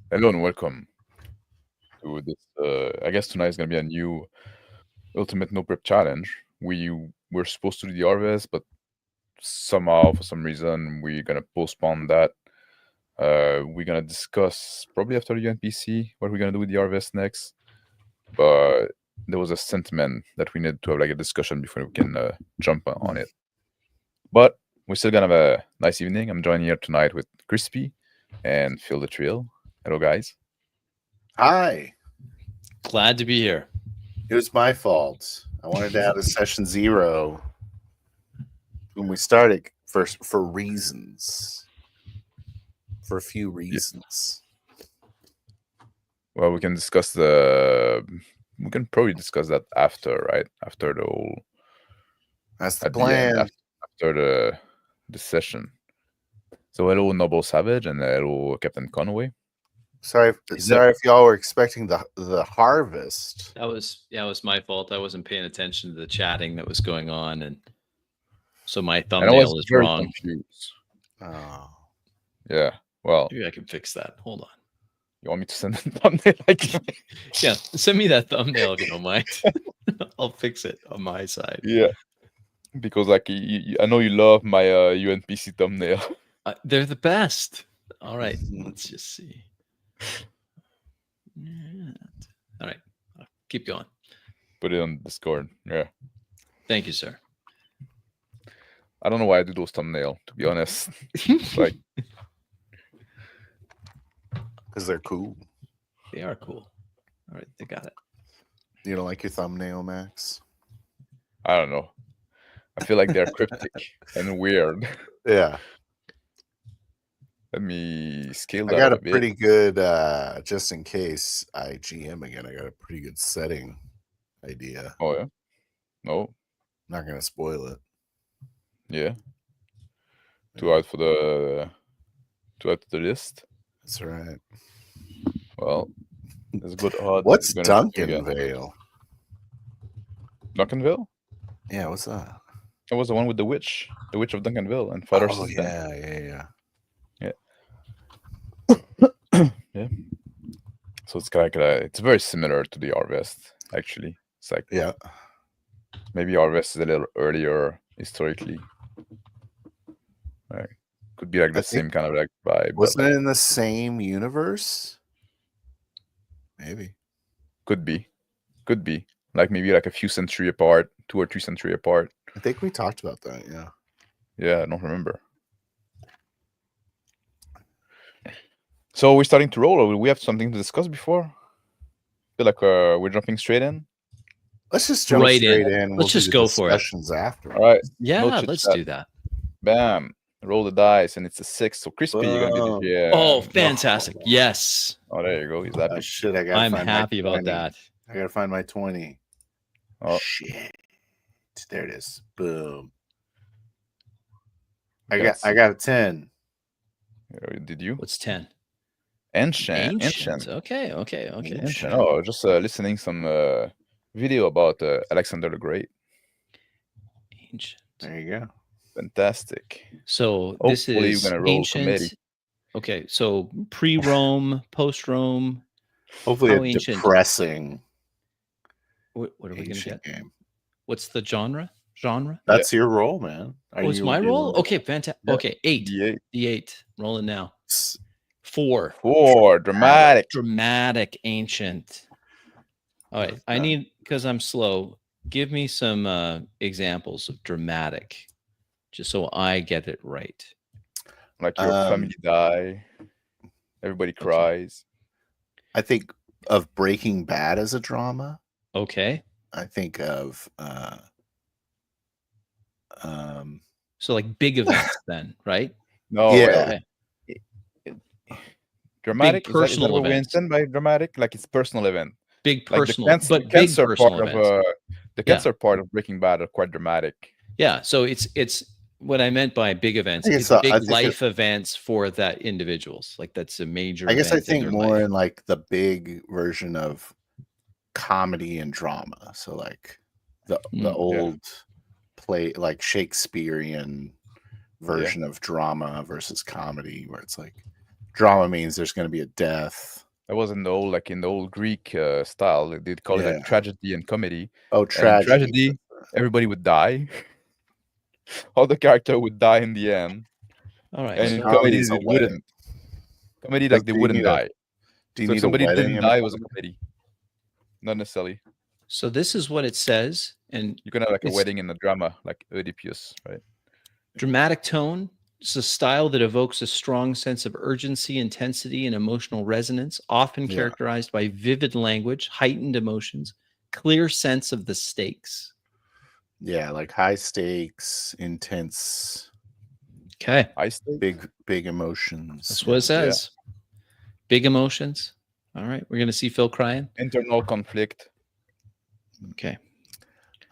Hello and welcome to this. I guess tonight is gonna be a new Ultimate No Prep challenge. Were supposed to do the harvest, but somehow, for some reason, we're gonna postpone that. We're gonna discuss probably after the UNPC what we're gonna do with the harvest next. But there was a sentiment that we need to have like a discussion before we can jump on it. But we're still gonna have a nice evening. I'm joining here tonight with Crispy and Phil the Trill. Hello, guys. Hi. Glad to be here. It was my fault. I wanted to have a session 0 when we started first for reasons. For a few reasons. Well, we can discuss the. We can probably discuss that after, right? After the whole. That's the At the plan. end, after the session. So hello, Noble Savage, and hello, Captain Conway. Sorry if y'all were expecting the harvest. That was my fault. I wasn't paying attention to the chatting that was going on, and so my And I thumbnail was is very wrong. confused. Oh. Yeah. Well, Maybe I can fix that. Hold on. you want me to send a thumbnail? Yeah, send me that thumbnail if you don't mind. I'll fix it on my side. Yeah. Because like I know you love my UNPC thumbnail. They're the best. All right, let's just see. All right, keep going. Put it on Discord. Yeah. Thank you, sir. I don't know why I do those thumbnail, to be honest. Like, Because they're cool. They are cool. All right, they got it. You don't like your thumbnail, Max? I don't know. I feel like they're cryptic and weird. Yeah. Let me scale I that got up a bit. pretty good, just in case I GM again, I got a pretty good setting idea. Oh, yeah? No? Not going to spoil it. Yeah. To add to the list. That's right. Well, there's a good odd. What's Duncanvale? Duncanville? Yeah, what's that? That was the one with the witch of Duncanville and Father Oh, System. yeah. Yeah. So it's kind of it's very similar to the Harvest, actually. It's like maybe Harvest is a little earlier historically. Like, could be like the same kind of like vibe. Wasn't it in the same universe? Maybe. Could be. Like maybe like a few century apart, 2 or 3 century apart. I think we talked about that, yeah. Yeah, I don't remember. So we're starting to roll, or will we have something to discuss before? I feel like we're jumping straight in. Let's just jump straight in. Let's just go for it. After. All right. Yeah, let's do that. Bam. Roll the dice, and it's a 6. So Crispy, you're gonna be the Oh, fantastic! Yes. Oh, there you go. He's happy. Shit, I'm happy about that. I gotta find my 20. Oh shit! There it is. Boom. I got a 10. Did you? What's 10? Ancient. Okay. Ancient. Oh, just listening some video about Alexander the Great. Ancient. There you go. Fantastic. So hopefully this is you're gonna roll ancient. committee. Okay, so pre-Rome, post-Rome. Hopefully a ancient? Depressing. What are we gonna get? Game. What's the genre? That's your roll, man. Oh, it's my roll? Okay, fantastic. Yeah. Okay, 8. D8. Rolling now. 4. 4. Dramatic ancient. All right. I need, because I'm slow, give me some examples of dramatic, just so I get it right. Like your family die, everybody cries. I think of Breaking Bad as a drama. Okay. I think of so like big events then, right? No. Yeah. Dramatic big personal events. By dramatic, like it's personal event. Big personal, like but big personal events. The cancer part of Breaking Bad are quite dramatic. Yeah. So it's what I meant by big events. It's big life events for that individuals. Like that's a major. I guess I think more in like the big version of comedy and drama. So like the old play, like Shakespearean version of drama versus comedy, where it's like Drama means there's going to be a death. That was in the old Greek style. They'd call it Yeah. like tragedy and comedy. Oh, And in tragedy. tragedy, everybody would die. All the character would die in the end. All right. And And in So, comedy comedy, is a it wouldn't. Comedy, like, they Do you wouldn't need a- die. Do you So if need a somebody wedding? didn't in a die, it was a comedy? comedy. Not necessarily. so this is what it says. And You can have like a It's- wedding in a drama, like Oedipus, right? dramatic tone. It's a style that evokes a strong sense of urgency, intensity, and emotional resonance, often Yeah. characterized by vivid language, heightened emotions, clear sense of the stakes. Yeah, like high stakes, intense, Okay. I stay. big emotions. That's what it says. Big emotions. All right. We're going to see Phil crying. Internal conflict. Okay.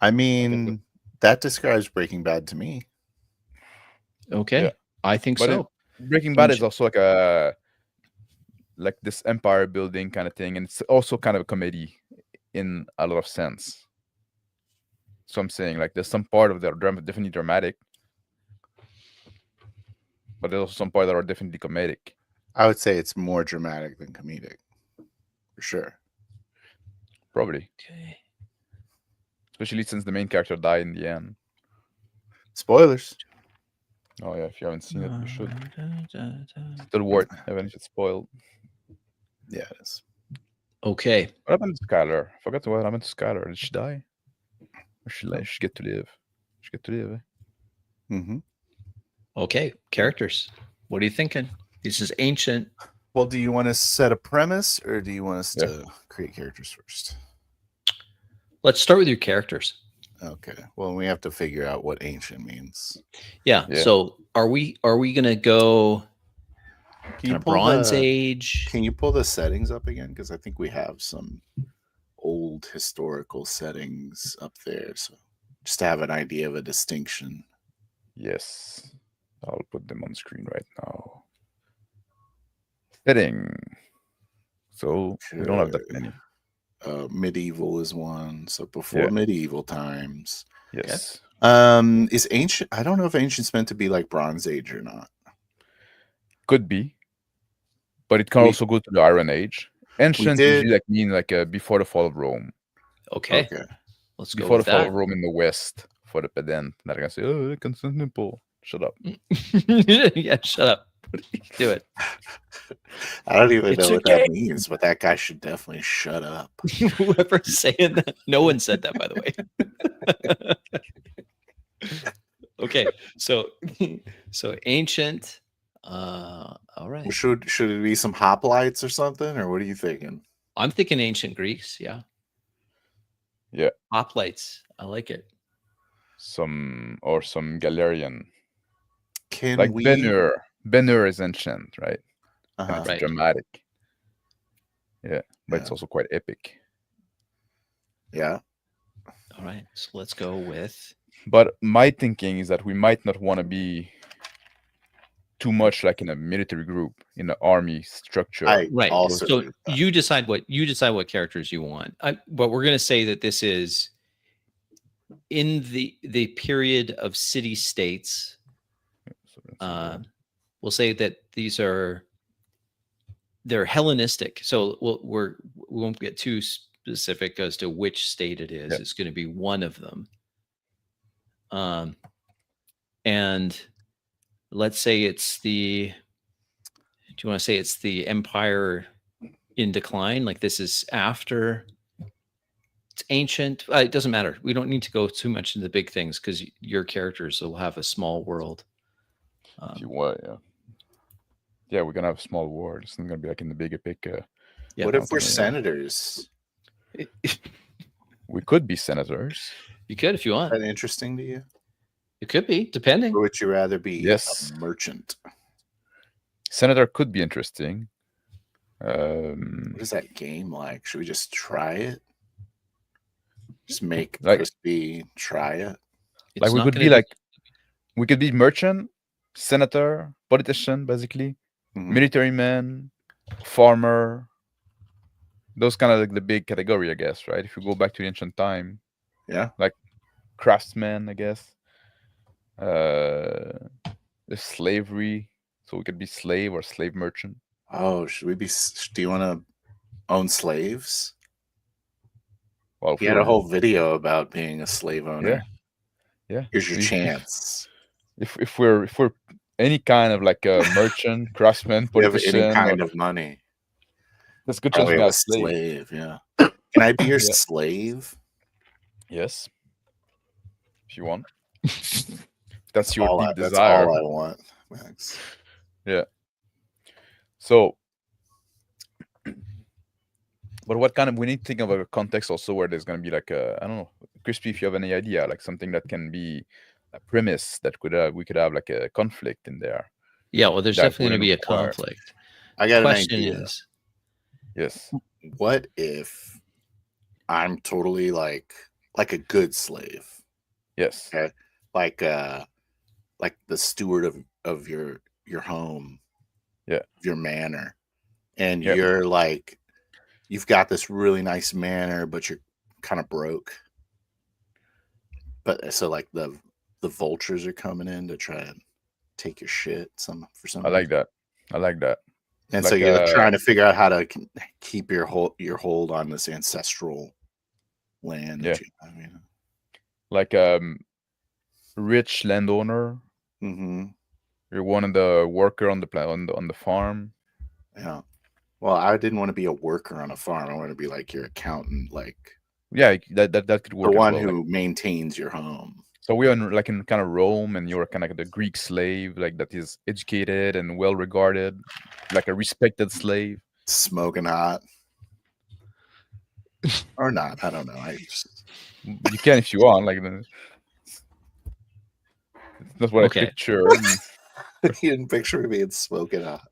I mean, that describes Breaking Bad to me. Okay. Yeah. I think But so. Breaking Bad is Ancient- also like this empire building kind of thing, and it's also kind of a comedy in a lot of sense. So I'm saying, like, there's some part of the drama definitely dramatic, but there's also some part that are definitely comedic. I would say it's more dramatic than comedic, for sure. Probably, Okay. especially since the main character died in the end. Spoilers. Oh yeah, if you haven't seen it, you should. Uh, Still worth, even if it's spoiled. Yeah, it is. Okay. What happened to Skylar? I forgot what happened to Skylar. Did she die? Or she get to live? She get to live. Eh? Mm-hmm. Okay. Characters. What are you thinking? This is ancient. Well, do you want to set a premise or do you want us Yeah. to create characters first? Let's start with your characters. Okay. Well, we have to figure out what ancient means. Yeah. Yeah. So are we gonna go Can you kind of pull Bronze the, Age? Can you pull the settings up again? Because I think we have some old historical settings up there. So just to have an idea of a distinction. Yes, I'll put them on screen right now. Setting. So we don't have that Sure. many. Medieval is one. So before medieval times. Yes. Is ancient? I don't know if ancient's meant to be like Bronze Age or not. Could be, but it can We- also go to the Iron Age. Ancient did- usually like mean like before the fall of Rome. Okay. Okay. Let's go Before the with fall that. of Rome in the West for the pedant. That can say, oh, Constantinople. Shut up. Yeah, shut up. Do it. I don't even It's know what okay. that means, but that guy should definitely shut up. Whoever's saying that, no one said that, by the way. Okay, so ancient. All right. Should it be some hoplites or something, or what are you thinking? I'm thinking ancient Greeks. Yeah. Yeah. Hoplites. I like it. Some Galerian. Can Like we? Ben-Hur is ancient, right? And Uh-huh. it's Right. dramatic. Yeah, but it's Yeah. also quite epic. Yeah. All right. So let's go with. But my thinking is that we might not want to be too much like in a military group, in an army structure. I Right. also So agree with that. you decide what characters you want. But we're going to say that this is in the period of city states. So that's- We'll say that they're Hellenistic. So we won't get too specific as to which state it is. Yeah. It's going to be one of them. And let's say it's do you want to say it's the empire in decline? Like this is after it's ancient. It doesn't matter. We don't need to go too much into the big things because your characters will have a small world. if you want, yeah. Yeah, we're gonna have a small war. It's not gonna be like in the big epic. Yeah. What if we're Yeah. senators? We could be senators. You could if you Is want. that interesting to you? It could be, depending. Or would you rather be Yes. a merchant? Senator could be interesting. What is that game like? Should we just try it? Just make Like- crispy, try it. It's like we not could gonna be like, we could be merchant, senator, politician, basically, Mhm. military man, farmer. Those kind of like the big category, I guess, right? If you go back to the ancient time, Yeah. craftsman, I guess. The slavery, so we could be slave or slave merchant. Oh, should we be? Do you want to own slaves? Well, He had a whole video about being a slave owner. yeah. Here's your If- chance. If we're any kind of like a merchant, craftsman, If you have any politician, kind of money, there's a good chance probably we have got a slave. slave. Yeah. Can I be your Yeah. slave? Yes, if you want. That's your All deep that's desire. all I want, Max. Yeah. So, but what kind of, we need to think of a context also where there's going to be like a, I don't know, Crispy, if you have any idea, like something that can be a premise that could we could have like a conflict in there. Yeah, well, there's That definitely going to wouldn't be a require- conflict. I got The an question idea. is, Yes. What if I'm totally like a good slave? Yes. Okay. Like the steward of your home. Yeah. Your manor. And Yep. you're like, you've got this really nice manor, but you're kind of broke. But so like the vultures are coming in to try and take your shit for some I like reason. that. I like that. And so Like, you're trying to figure out how to keep your hold on this ancestral land. Yeah. That you have, you know? Like rich landowner. Mm-hmm. You're one of the worker on the on the farm. Yeah. Well, I didn't want to be a worker on a farm. I want to be like your accountant, like Yeah, that could work. the as one well. who Like, maintains your home. so we are in kind of Rome, and you're kind of like the Greek slave, like that is educated and well regarded, like a respected slave. Smoking hot. Or not. I don't know. I just You can if you want. Like, that's what Okay. I picture. you didn't picture me being smoking hot.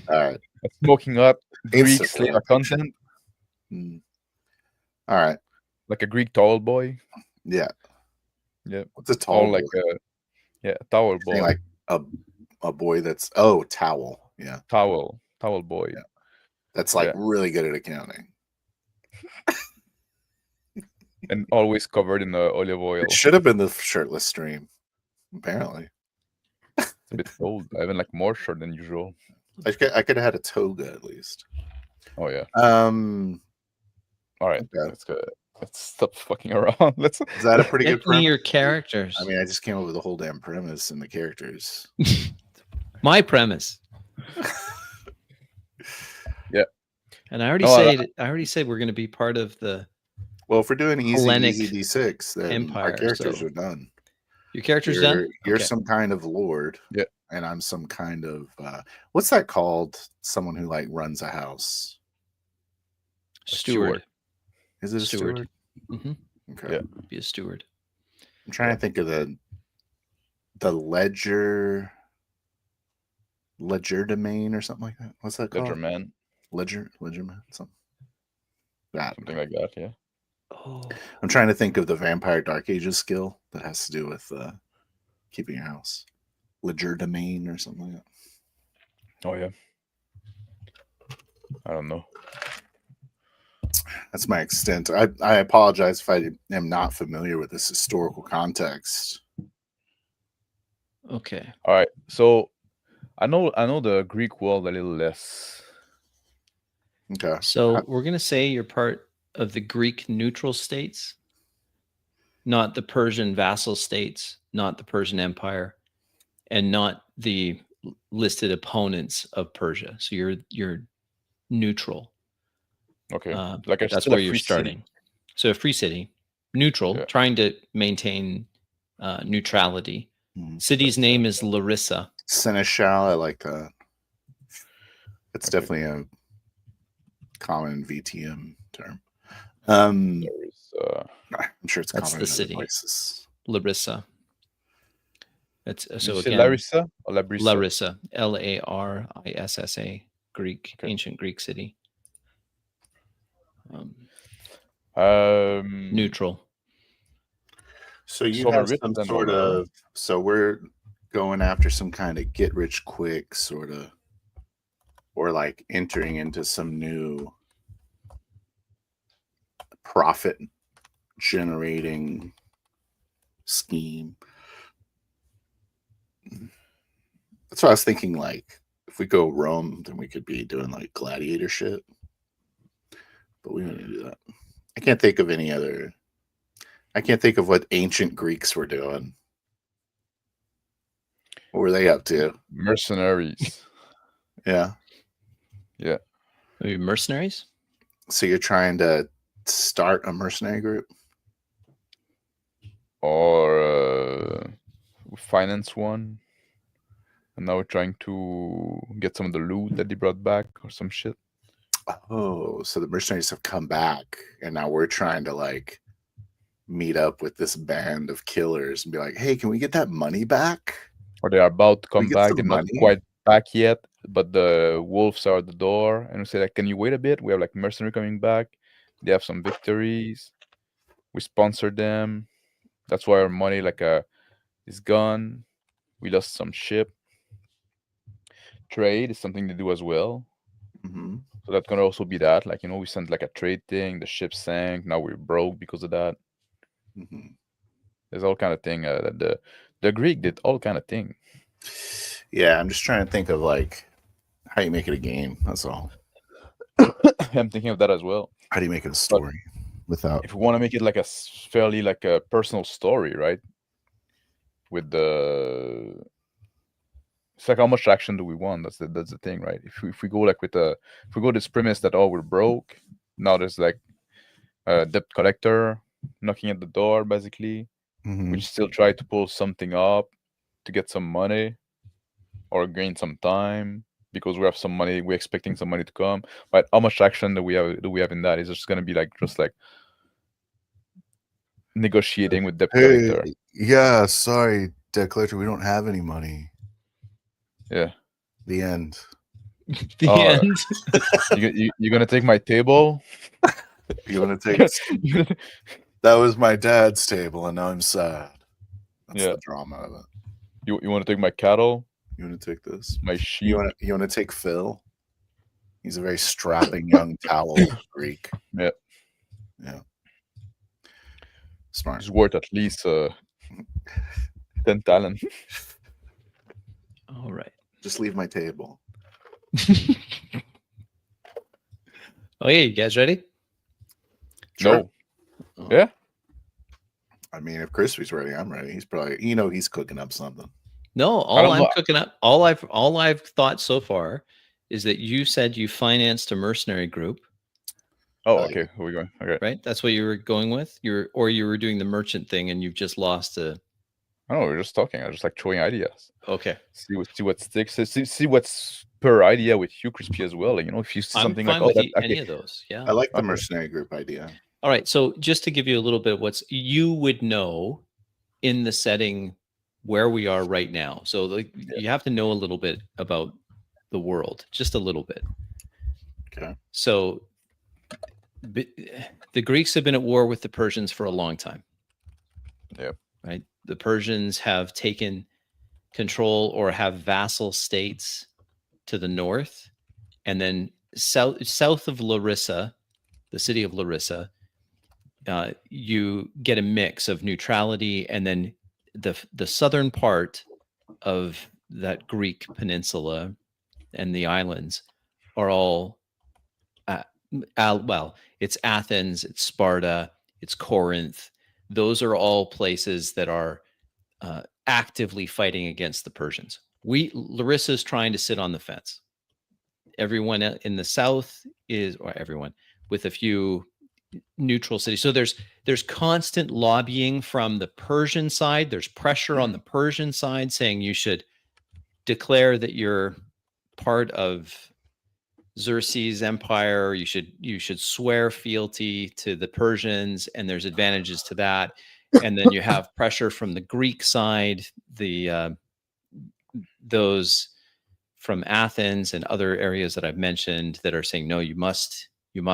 All right. Smoking hot Greek Instantly, slave I'm picturing- content, Mm. All right. like a Greek towel boy. Yeah. Yeah, What's a tall all like boy? a towel boy. Saying like a boy that's towel. Yeah. Towel boy. Yeah. That's like Yeah. really good at accounting. And always covered in olive oil. It should have been the shirtless stream. Apparently. It's a bit cold. I have like more shirt than usual. I could have had a toga at least. Oh yeah. All right. okay. Let's go. Let's stop fucking around. Let's. Is that a pretty good get me premise? your characters. I mean, I just came up with the whole damn premise and the characters. My premise. Yeah. And I already said we're going to be part of the Well, if we're doing easy Hellenic D6, then Empire, our characters so- are done. your characters done. You're Okay. some kind of lord. Yeah. And I'm some kind of what's that called? Someone who like runs a house. Steward. Is it a steward? Mhm. Okay. Yeah. Be a steward. I'm trying to think of the ledger domain or something like that. What's that called? Ledger man, Ledger man, something. That. something like that. Yeah. Oh, I'm trying to think of the Vampire Dark Ages skill that has to do with keeping your house. Ledger domain or something like that. Oh yeah. I don't know. That's my extent. I apologize if I am not familiar with this historical context. okay. All right. So I know the Greek world a little less. Okay. So we're going to say you're part of the Greek neutral states, not the Persian vassal states, not the Persian Empire, and not the listed opponents of Persia. So you're neutral. Okay. Like a That's still a where you're free city. starting. So a free city, neutral, Yeah. trying to maintain neutrality. Mhm. City's name is Larissa. Seneschal, I like that. It's Okay. definitely a common VTM term. There is, I'm sure it's That's common the in other city. places. Larissa. That's did so you say again. Larissa or Labrissa? Larissa, Larissa, Greek, Okay. ancient Greek city. Neutral. So you So have rich some than sort owner. of. So we're going after some kind of get rich quick sort of, or like entering into some new profit generating scheme. That's what I was thinking. Like if we go Rome, then we could be doing like gladiator shit. But we don't need to do that. I can't think of any other. I can't think of what ancient Greeks were doing. What were they up to? Mercenaries. Yeah. Yeah. Maybe mercenaries? So you're trying to start a mercenary group? Or we finance one. And now we're trying to get some of the loot that they brought back or some shit. Oh, so the mercenaries have come back, and now we're trying to like meet up with this band of killers and be like, "Hey, can we get that money back?" Or they are about to We come get back. some They're not money? quite back yet, but the wolves are at the door. And we say, like, can you wait a bit? We have like mercenary coming back. They have some victories. We sponsor them. That's why our money is gone. We lost some ship. Trade is something to do as well. Mm-hmm. So that can also be that. Like, we sent like a trade thing. The ship sank. Now we're broke because of that. Mm-hmm. There's all kind of thing that the Greek did all kind of thing. Yeah, I'm just trying to think of like how you make it a game. That's all. I'm thinking of that as well. How do you make it a story without? If we want to make it like a fairly like a personal story, right? With it's like how much action do we want? That's the thing, right? If we go like if we go this premise that we're broke, now there's like a debt collector knocking at the door, basically. Mhm. We still try to pull something up to get some money or gain some time because we have some money. We're expecting some money to come. But how much action do we have in that? Is it just gonna be like just like negotiating with debt collector? Yeah, sorry, debt collector, we don't have any money. Yeah. The end. The Oh, end. You're gonna take my table? You want to take? That was my dad's table, and now I'm sad. That's Yeah. the drama of it. You want to take my cattle? You want to take this? My sheep? You want to take Phil? He's a very strapping young tallow Greek. Yeah. Yeah. Smart. He's worth at least 10 talent. All right. Just leave my table. Okay, you guys ready? Sure. No. Yeah. I mean, if Crispy's ready, I'm ready. He's probably, he's cooking up something. No, don't all I'm know. cooking up, all I've thought so far is that you said you financed a mercenary group, Oh, like okay. Where are we going? Okay. right? That's what you were going with. You were doing the merchant thing, and you've just lost a. I don't know. We're just talking. I was just like throwing ideas. Okay, See what sticks. See what's per idea with you, Crispy, as well. Like, if you see I'm something fine like, with that, any okay. of those. Yeah. I like the Okay. mercenary group idea. All right. So just to give you a little bit of what's you would know in the setting where we are right now. So you have to know a little bit about the world, just a little bit. Okay. So the Greeks have been at war with the Persians for a long time. Yep. Right. The Persians have taken control or have vassal states to the north, and then south of Larissa, the city of Larissa, you get a mix of neutrality, and then the southern part of that Greek peninsula and the islands are all well, it's Athens, it's Sparta, it's Corinth. Those are all places that are actively fighting against the Persians. Larissa's trying to sit on the fence. Everyone in the south or everyone with a few neutral cities. So there's constant lobbying from the Persian side. There's pressure on the Persian side saying you should declare that you're part of Xerxes' empire. You should swear fealty to the Persians, and there's advantages to that. And then you have pressure from the Greek side, those from Athens and other areas that I've mentioned that are saying, no, you must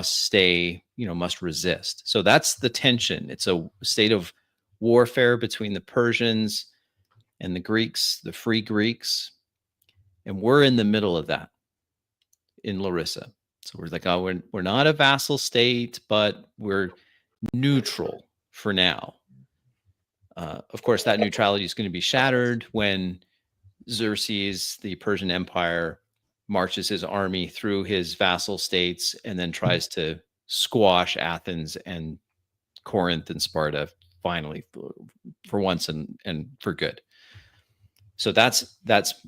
stay, must resist. So that's the tension. It's a state of warfare between the Persians and the Greeks, the free Greeks. And we're in the middle of that in Larissa. So we're like, oh, we're not a vassal state, but we're neutral for now. Of course, that neutrality is going to be shattered when Xerxes, the Persian Empire, marches his army through his vassal states and then tries to squash Athens and Corinth and Sparta finally for once and for good. So that's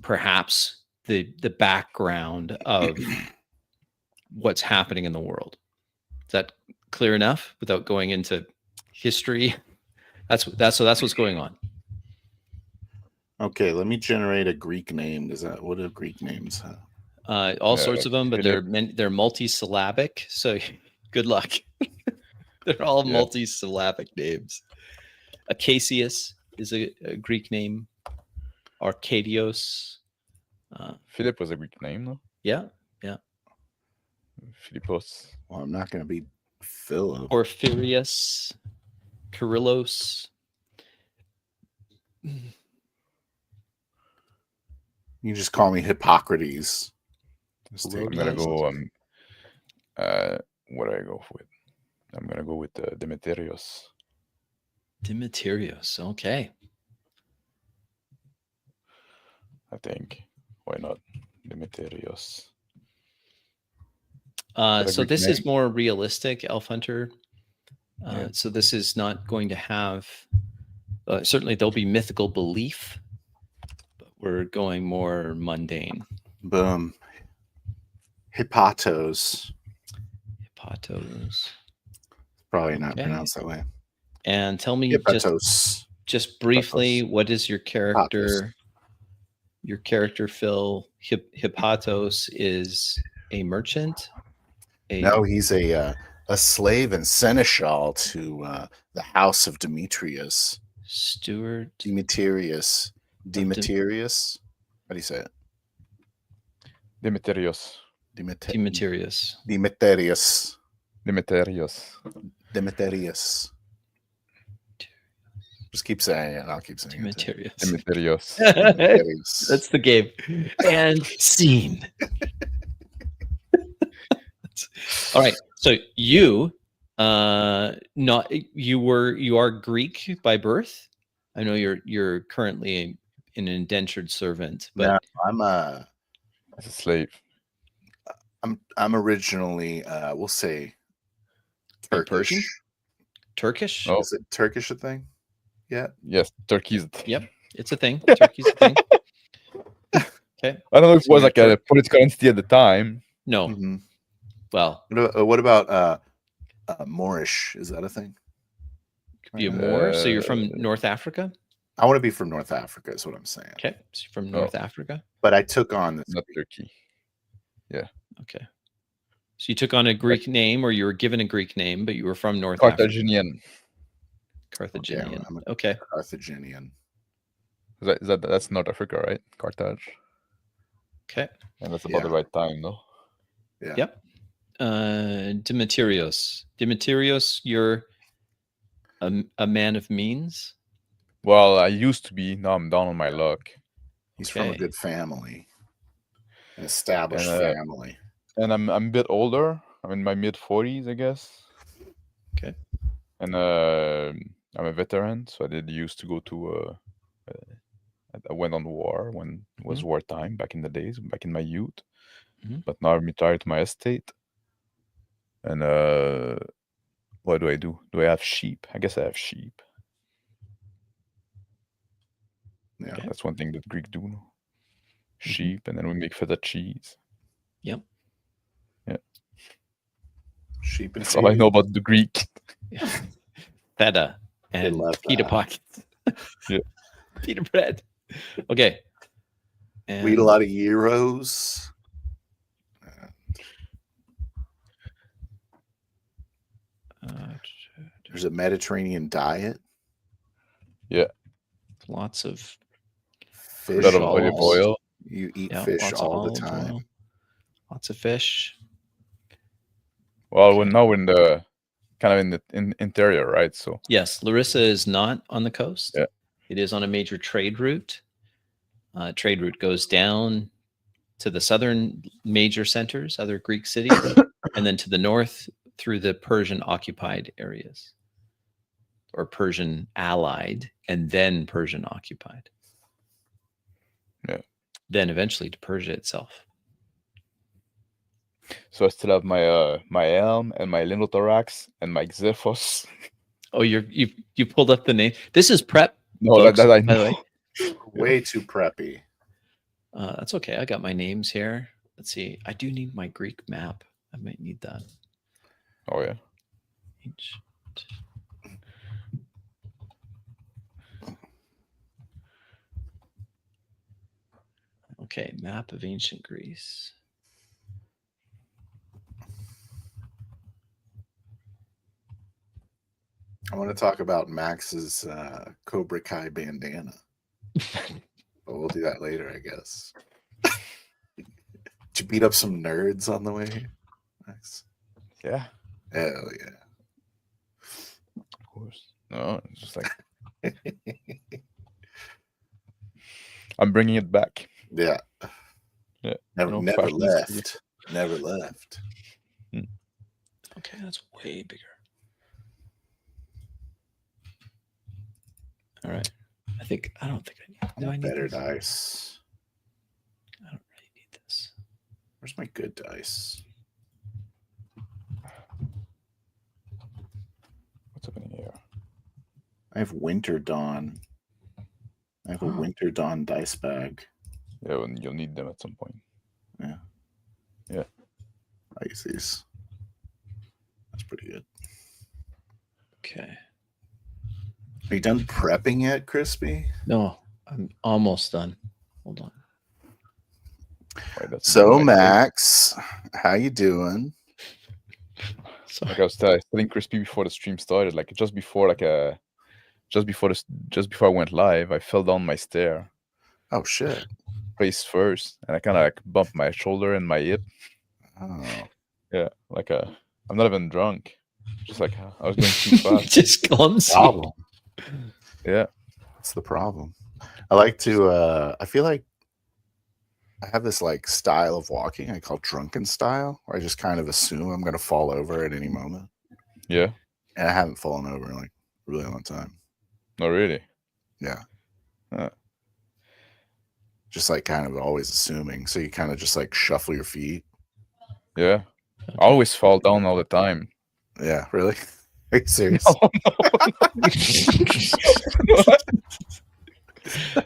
perhaps the background of what's happening in the world. Is that clear enough without going into history? That's what's going on. Okay, let me generate a Greek name. What do Greek names have? All sorts of them, but Philip. they're multisyllabic. So good luck. They're all Yeah. multisyllabic names. Acacius is a Greek name. Arcadios. Philip was a Greek name, no? Yeah. Philippos. Well, I'm not going to be Philip. Porphyrius. Kyrillos. You just call me Hippocrates. I'm gonna go. What do I go with? I'm gonna go with Demetrios. Demetrios. Okay. I think. Why not Demetrios? So Greek this name? is more realistic, Elf Hunter. Yeah. So this is not going to have. Certainly, there'll be mythical belief, but we're going more mundane. Boom. Hippatos. Hippatos. Probably not Okay. pronounced that way. And tell me Hippatos. just briefly, Hippatos. what is your character? Hippatos. Your character, Phil. Hippatos is a merchant. No, he's a slave and seneschal to the house of Demetrius. Steward. Demetrius. Demetrius. How do you say it? Demetrios. Demetrius. Demetrius. Demetrios. Demetrius. Just keep saying it. I'll keep saying Demetrius. Demetrios. it. Demetrius. That's the game. And scene. All right. So you are Greek by birth. I know you're currently an indentured servant, but no, I'm a slave. I'm originally we'll say Turkish. Persian? Turkish? Oh. Is it Turkish a thing? Yeah. Yes, Turkey's. Yep, it's a thing. Turkey's a thing. Okay. I don't know if it So was you're like a political entity at the time. No. Mm-hmm. Well, what about Moorish? Is that a thing? be a Moor. So you're from North Africa? I want to be from North Africa, is what I'm saying. Okay. So you're from North Africa? But I took on this. Not Turkey. Yeah. Okay. So you took on a Greek name, or you were given a Greek name, but you were from North Africa. Carthaginian. Okay. Carthaginian. That's North Africa, right? Carthage. Okay. And that's about the right time, no? Yeah. Yep. Demetrios. Demetrios, you're a man of means. Well, I used to be. Now I'm down on my luck. He's from a good family, an established family. And I'm a bit older. I'm in my mid-40s, I guess. Okay. And I'm a veteran, so I used to go to. I went on war when it was wartime back in the days, back in my youth. But now I'm retired to my estate. And what do? Do I have sheep? I guess I have sheep. Yeah, that's one thing that Greek do. No? Sheep, and then we make feta cheese. Yep. Yeah. Sheep and that's all I know about the Greek. Feta and pita pockets. Yeah. Pita bread. Okay. And we eat a lot of gyros. There's a Mediterranean diet. Yeah. Lots of fish. A lot of olive oil. You eat fish all the time. Oil. Lots of fish. Well, we're now in the kind of in the interior, right? So yes, Larissa is not on the coast. Yeah. It is on a major trade route. Trade route goes down to the southern major centers, other Greek cities, and then to the north through the Persian occupied areas, or Persian allied, and then Persian occupied. Yeah. Then eventually to Persia itself. So I still have my helm and my lindothorax and my Xephos. Oh, you pulled up the name. This is prep, No, folks, that I by the know. way. Way too preppy. That's okay. I got my names here. Let's see. I do need my Greek map. I might need that. Oh yeah. Ancient. Okay, map of ancient Greece. I want to talk about Max's Cobra Kai bandana. But we'll do that later, I guess. Did you beat up some nerds on the way? Max? Yeah, Hell yeah. of course. No, it's just like I'm bringing it back. Yeah. Yeah. Never, You know, never fashion is key. left. Never left. Okay, that's way bigger. All right. I don't think I need. Do I need Better this? dice. I don't really need this. Where's my good dice? What's happening here? I have Winter Dawn. I have a Winter Dawn dice bag. Yeah, well, you'll need them at some point. Yeah. Yeah. I use these. That's pretty good. Okay. Are you done prepping yet, Crispy? No, I'm almost done. Hold on. Right, that's So, my Max, how you doing? Sorry. like I was telling Crispy before the stream started, like just before I went live, I fell down my stair, Oh, shit. face first, and I kind of like bumped my shoulder and my hip. Oh. Yeah, I'm not even drunk. Just like I was going too fast. Just clumsy. Problem. Yeah. That's the problem. I like to, I feel like I have this like style of walking I call drunken style, where I just kind of assume I'm going to fall over at any moment. Yeah. And I haven't fallen over in like a really long time. Not really. Yeah. Huh. Just like kind of always assuming. So you kind of just like shuffle your feet. Yeah. I always fall down all the time. Yeah, really? Are you serious?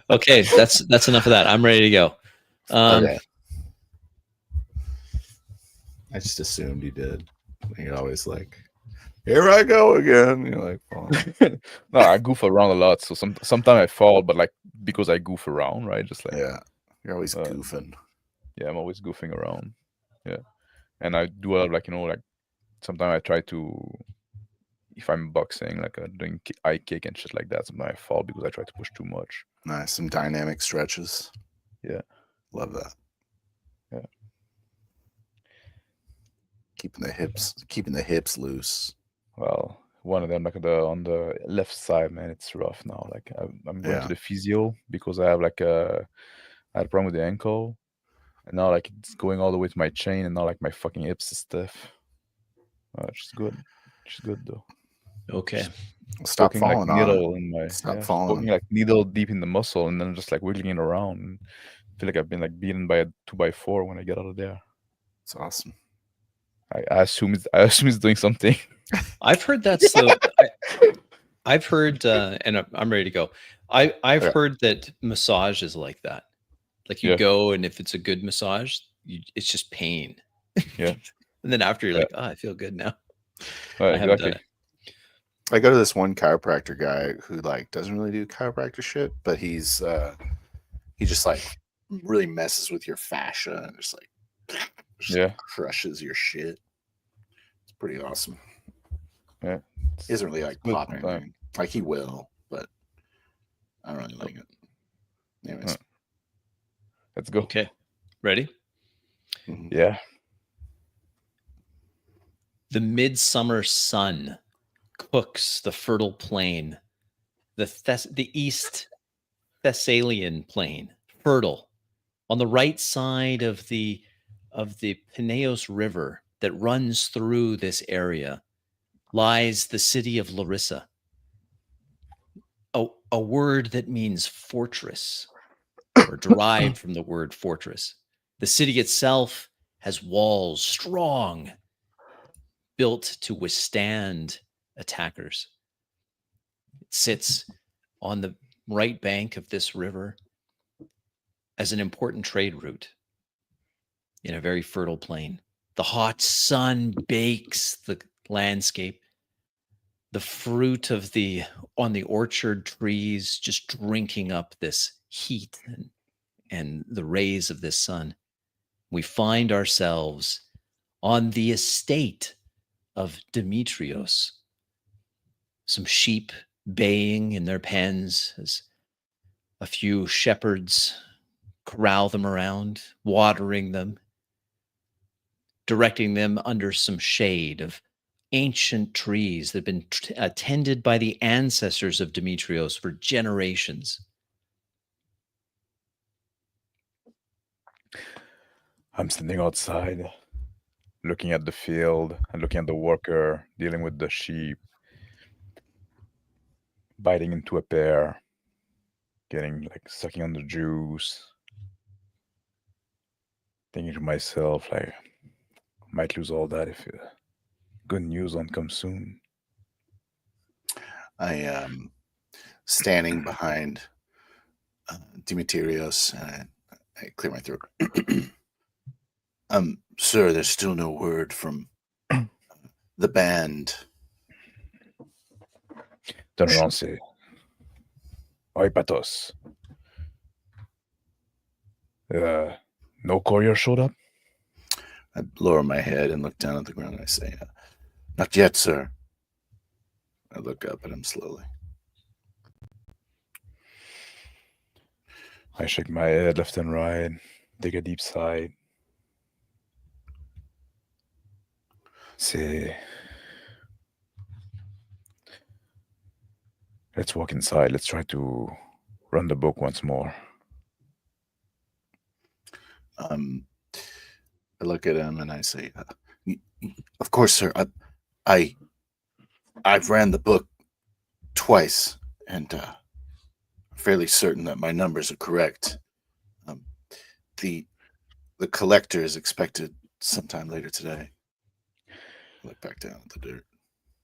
Okay, that's enough of that. I'm ready to go. Okay. I just assumed you did. You're always like, here I go again. You're like, oh. No, I goof around a lot. So sometimes I fall, but like because I goof around, right? Just like yeah, you're always goofing. Yeah, I'm always goofing around. Yeah, and I do a lot of like sometimes I try to, if I'm boxing, like doing eye kick and shit like that. Sometimes I fall because I try to push too much. Nice, some dynamic stretches. Yeah, love that. Yeah, keeping the hips loose. Well, one of them like on the left side, man, it's rough now. Like I'm going to the physio because I have I had a problem with the ankle, and now like it's going all the way to my chain, and now like my fucking hips is stiff. Which is good. Which is good though. Okay. Stop poking falling like needle on in my Stop yeah, falling. poking like needle deep in the muscle, and then just like wiggling it around. And I feel like I've been like beaten by a 2x4 when I get out of there. It's awesome. I assume it's doing something. I've heard that's the. I've heard, and I'm ready to go. I've heard that massage is like that. Like you go, and if it's a good massage, it's just pain. Yeah. And then after you're like, oh, I feel good now. Right, I haven't done it. I go to this one chiropractor guy who like doesn't really do chiropractor shit, but he just like really messes with your fascia and just like crushes your shit. It's pretty awesome. Yeah, he doesn't really like pop anything. Like he will, but I don't really like it. Anyways, let's go. Okay, ready? Mm-hmm. Yeah. The midsummer sun cooks the fertile plain, the East Thessalian plain, fertile, on the right side of the Peneus River that runs through this area, lies the city of Larissa, a word that means fortress, or derived from the word fortress. The city itself has walls strong, built to withstand attackers. It sits on the right bank of this river as an important trade route in a very fertile plain. The hot sun bakes the landscape. The fruit of on the orchard trees just drinking up this heat and the rays of this sun. We find ourselves on the estate of Demetrios. Some sheep baying in their pens as a few shepherds corral them around, watering them, directing them under some shade of ancient trees that have been tended by the ancestors of Demetrios for generations. I'm standing outside, looking at the field and looking at the worker dealing with the sheep, biting into a pear, sucking on the juice, thinking to myself, like, might lose all that if good news don't come soon. I am standing behind Demetrios, and I clear my throat. Sir, there's still no word from the band. Turn around, say, Oi, Patos. No courier showed up? I lower my head and look down at the ground, and I say, not yet, sir. I look up at him slowly. I shake my head left and right, take a deep sigh. Say, let's walk inside. Let's try to run the book once more. I look at him and I say, of course, sir. I've ran the book twice, and fairly certain that my numbers are correct. The collector is expected sometime later today. I look back down at the dirt.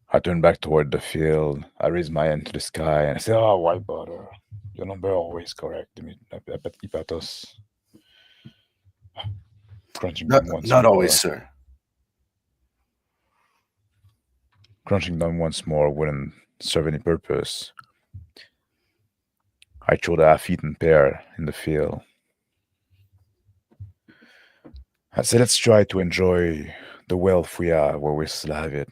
I turn back toward the field. I raise my hand to the sky and I say, "Oh, white butter, your number always correct. Ipatos." Crunching them once Not more. always, sir. Crunching them once more wouldn't serve any purpose. I throw the half-eaten pear in the field. I say, let's try to enjoy the wealth we are where we still have it.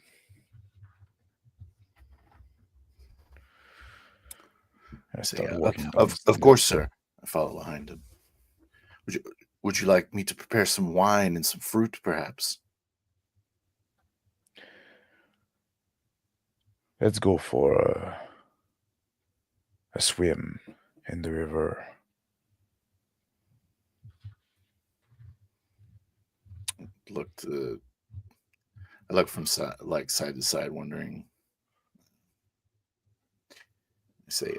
I start walking down of course, sir. I follow behind him. Would you like me to prepare some wine and some fruit, perhaps? Let's go for a swim in the river. I look from side to side, wondering. I say,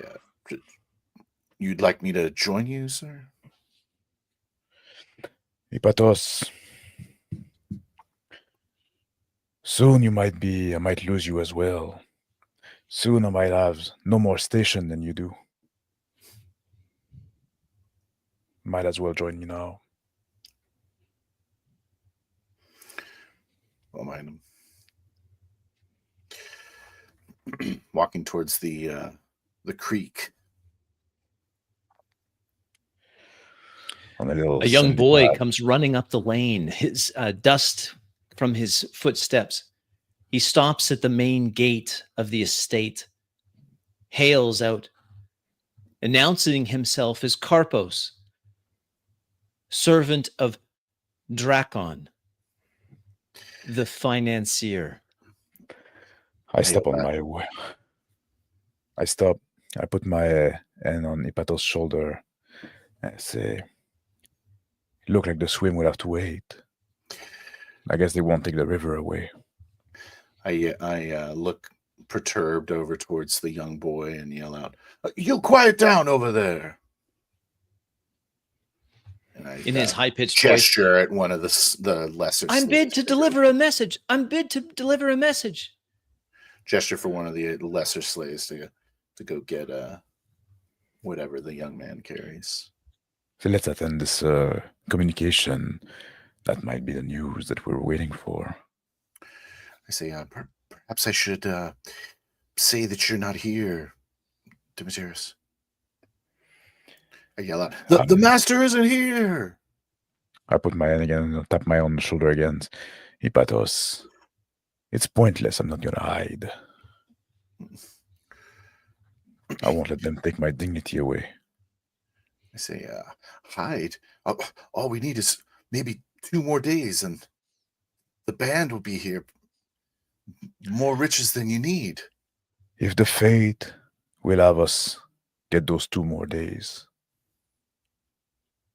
you'd like me to join you, sir? Ipatos, soon I might lose you as well. Soon I might have no more station than you do. Might as well join me now. I'll mind him. Walking towards the creek. A young boy comes running up the lane, his dust from his footsteps. He stops at the main gate of the estate, hails out, announcing himself as Karpos, servant of Drakon, the financier. I stop on my way. I stop. I put my hand on Ipatos' shoulder and say, "Look like the swim will have to wait. I guess they won't take the river away." I look perturbed over towards the young boy and yell out, "You quiet down over there!" And I, in his high-pitched voice, gesture at one of the lesser. I'm bid to deliver a message. I'm bid to deliver a message. Gesture for one of the lesser slaves to go get whatever the young man carries. So let's attend this communication. That might be the news that we're waiting for. I say, perhaps I should say that you're not here, Demetrius. I yell out, the master isn't here. I put my hand again, tap my own shoulder again. Hipatos, it's pointless. I'm not gonna hide. I won't let them take my dignity away. I say, hide? All we need is maybe 2 more days and the band will be here. More riches than you need. If the fate will have us get those 2 more days,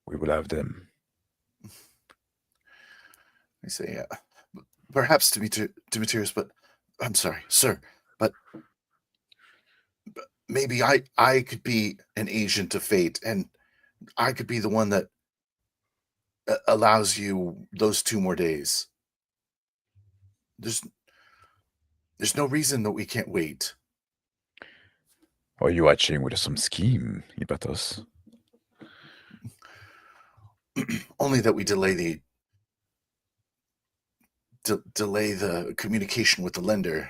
we will have them. I say, perhaps Demetrius, but I'm sorry, sir, but maybe I could be an agent of fate, and I could be the one that allows you those 2 more days. There's no reason that we can't wait. Are you watching with some scheme, Hipatos? Only that we delay the communication with the lender.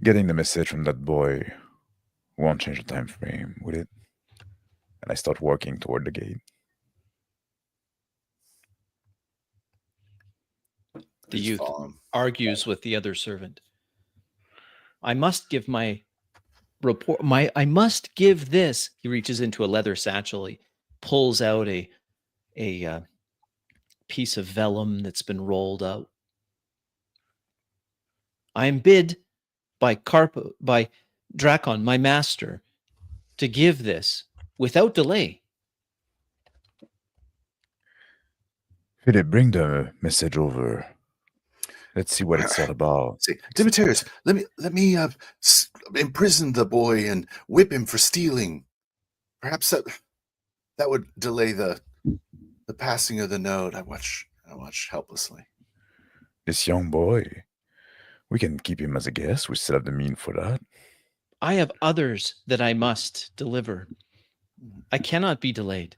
Getting the message from that boy won't change the time frame, would it? And I start walking toward the gate. The youth argues with the other servant. I must give my report. I must give this. He reaches into a leather satchel. He pulls out a piece of vellum that's been rolled out. I am bid by Drakon, my master, to give this without delay. Philip, bring the message over. Let's see what it's all about. Demetrius, let me imprison the boy and whip him for stealing. Perhaps that would delay the passing of the note. I watch helplessly. This young boy, we can keep him as a guest. We still have the mean for that. I have others that I must deliver. I cannot be delayed.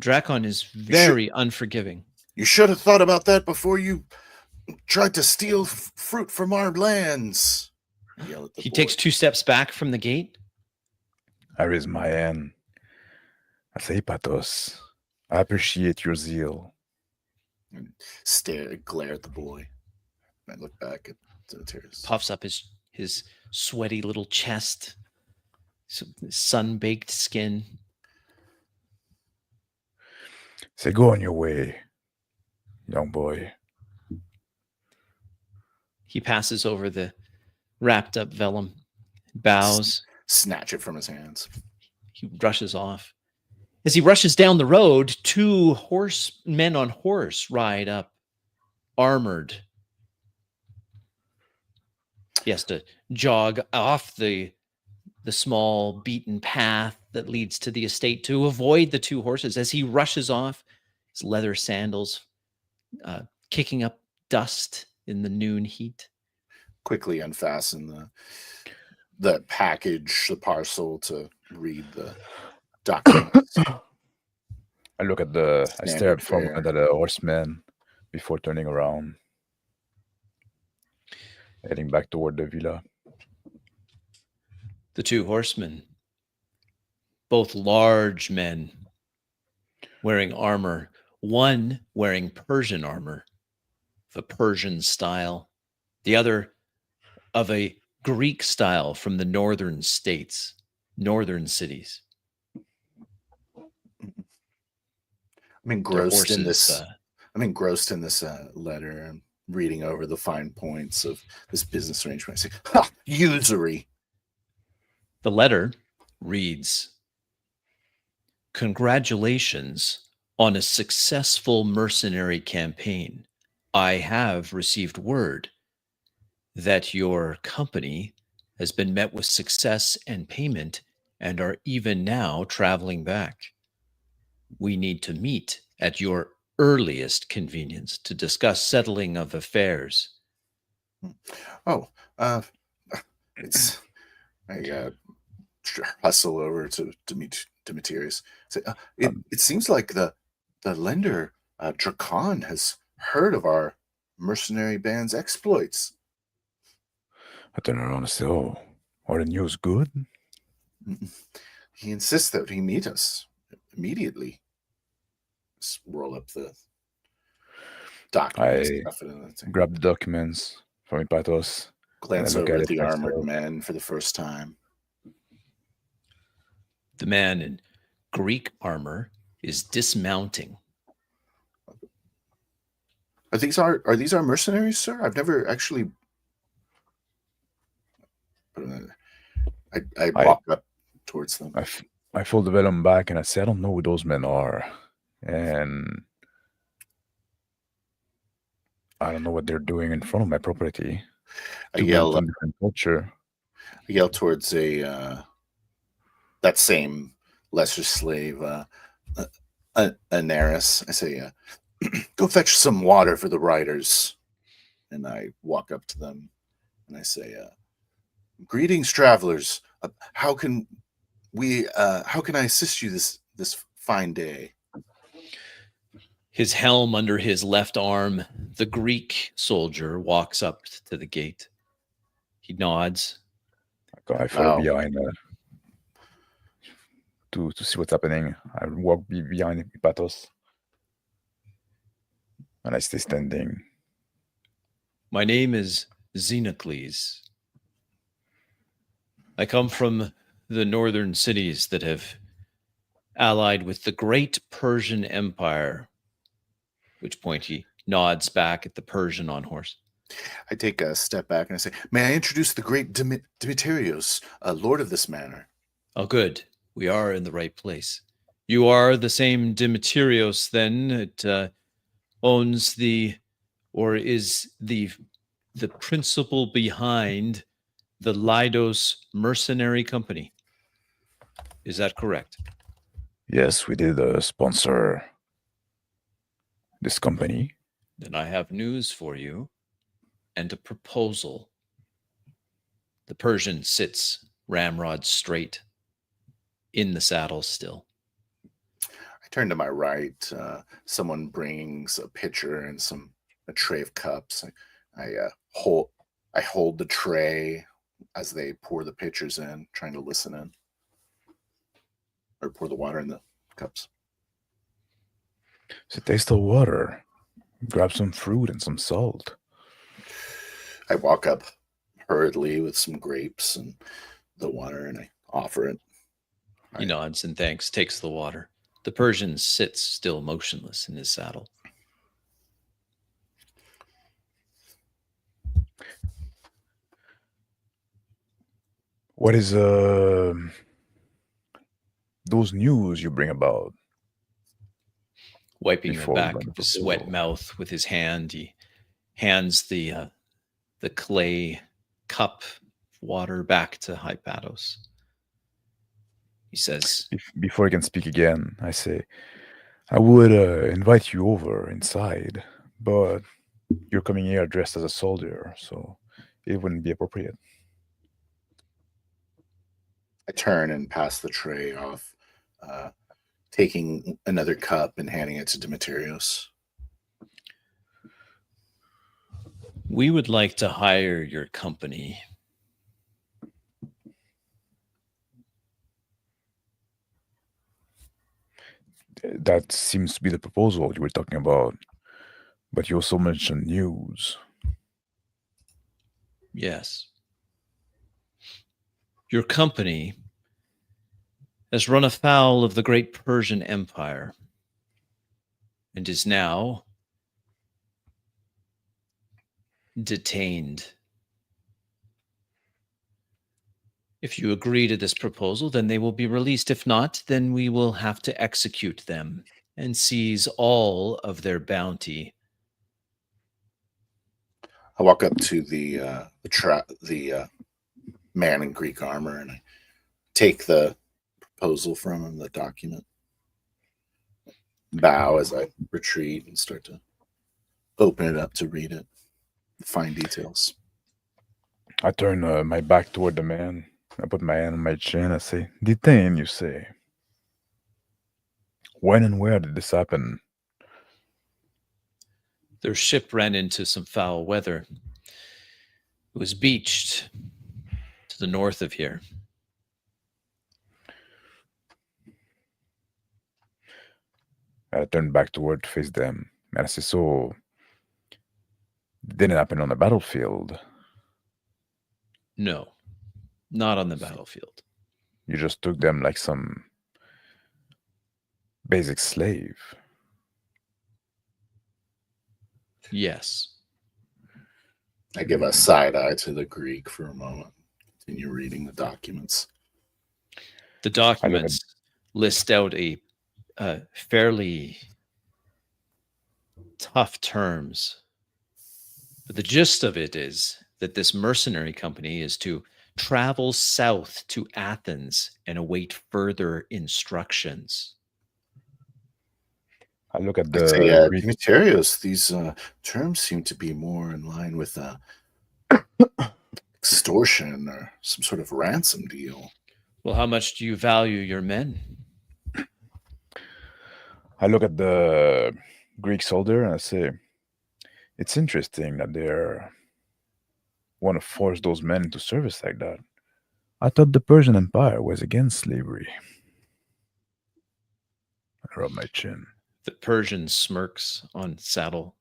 Drakon is very unforgiving. You should have thought about that before you tried to steal fruit from our lands. He takes 2 steps back from the gate. I raise my hand. I say, Patos, I appreciate your zeal. And glare at the boy. I look back at Demetrius. Puffs up his sweaty little chest, sun-baked skin. Say, go on your way, young boy. He passes over the wrapped up vellum, bows. Snatch it from his hands. He rushes off. As he rushes down the road, 2 men on horse ride up, armored. He has to jog off the small beaten path that leads to the estate to avoid the 2 horses. As he rushes off, his leather sandals kicking up dust in the noon heat. Quickly unfasten the package, the parcel, to read the documents. I stare at the horseman before turning around, heading back toward the villa. The 2 horsemen, both large men wearing armor, one wearing Persian armor, the Persian style, the other of a Greek style from the northern states, northern cities. I'm engrossed in this. Letter and reading over the fine points of this business arrangement. I say, "Ha! Usury." The letter reads, "Congratulations on a successful mercenary campaign. I have received word that your company has been met with success and payment and are even now traveling back. We need to meet at your earliest convenience to discuss settling of affairs. Oh, it's I hustle over to Demetrius. Say, it seems like the lender Dracan has heard of our mercenary band's exploits. I turn around and say, "Oh, are the news good?" He insists that he meet us immediately. Just roll up the documents. Grab the documents from Ipatos. Glance over at the armored men for the first time. The man in Greek armor is dismounting. Are these our mercenaries, sir? I've never actually. I walk up towards them. I fold the vellum back and I say, "I don't know who those men are, and I don't know what they're doing in front of my property." I yell. Different culture. I yell towards that same lesser slave, Anaris. I say, "Go fetch some water for the riders." And I walk up to them and I say, "Greetings, travelers. How can I assist you this fine day?" His helm under his left arm, the Greek soldier walks up to the gate. He nods. I follow behind to see what's happening. I walk behind Ipatos. And I stay standing. My name is Xenocles. I come from the northern cities that have allied with the great Persian Empire, which point he nods back at the Persian on horse. I take a step back and I say, "May I introduce the great Demetrios, lord of this manor?" Oh, good. We are in the right place. You are the same Demetrios, then. It owns is the principal behind the Lydos Mercenary Company. Is that correct? Yes, we did sponsor this company. Then I have news for you and a proposal. The Persian sits ramrod straight in the saddle still. I turn to my right. Someone brings a pitcher and a tray of cups. I hold the tray as they pour the pitchers in, trying to listen in, or pour the water in the cups. So taste the water. Grab some fruit and some salt. I walk up hurriedly with some grapes and the water, and I offer it. He nods and thanks, takes the water. The Persian sits still motionless in his saddle. What is those news you bring about? Wiping the back of his wet mouth with his hand, he hands the clay cup of water back to Hypatos. He says, before I can speak again, I say, "I would invite you over inside, but you're coming here dressed as a soldier, so it wouldn't be appropriate." I turn and pass the tray off, taking another cup and handing it to Demetrios. "We would like to hire your company." That seems to be the proposal you were talking about, but you also mentioned news. Yes. Your company has run afoul of the great Persian Empire and is now detained. If you agree to this proposal, then they will be released. If not, then we will have to execute them and seize all of their bounty. I walk up to the man in Greek armor and I take the proposal from him, the document. Bow as I retreat and start to open it up to read it. Fine details. I turn my back toward the man. I put my hand on my chin. I say, "Detain, you say? When and where did this happen?" Their ship ran into some foul weather. It was beached to the north of here. I turn back toward to face them. And I say, "So, it didn't happen on the battlefield. No, not on the battlefield. You just took them like some basic slave." Yes. I give a side eye to the Greek for a moment. Continue reading the documents. The documents list out a fairly tough terms. But the gist of it is that this mercenary company is to travel south to Athens and await further instructions. I look at I the say, Greek. Demetrios, these terms seem to be more in line with extortion or some sort of ransom deal. Well, how much do you value your men? I look at the Greek soldier and I say, "It's interesting that they're want to force those men into service like that. I thought the Persian Empire was against slavery." I rub my chin. The Persian smirks on saddle.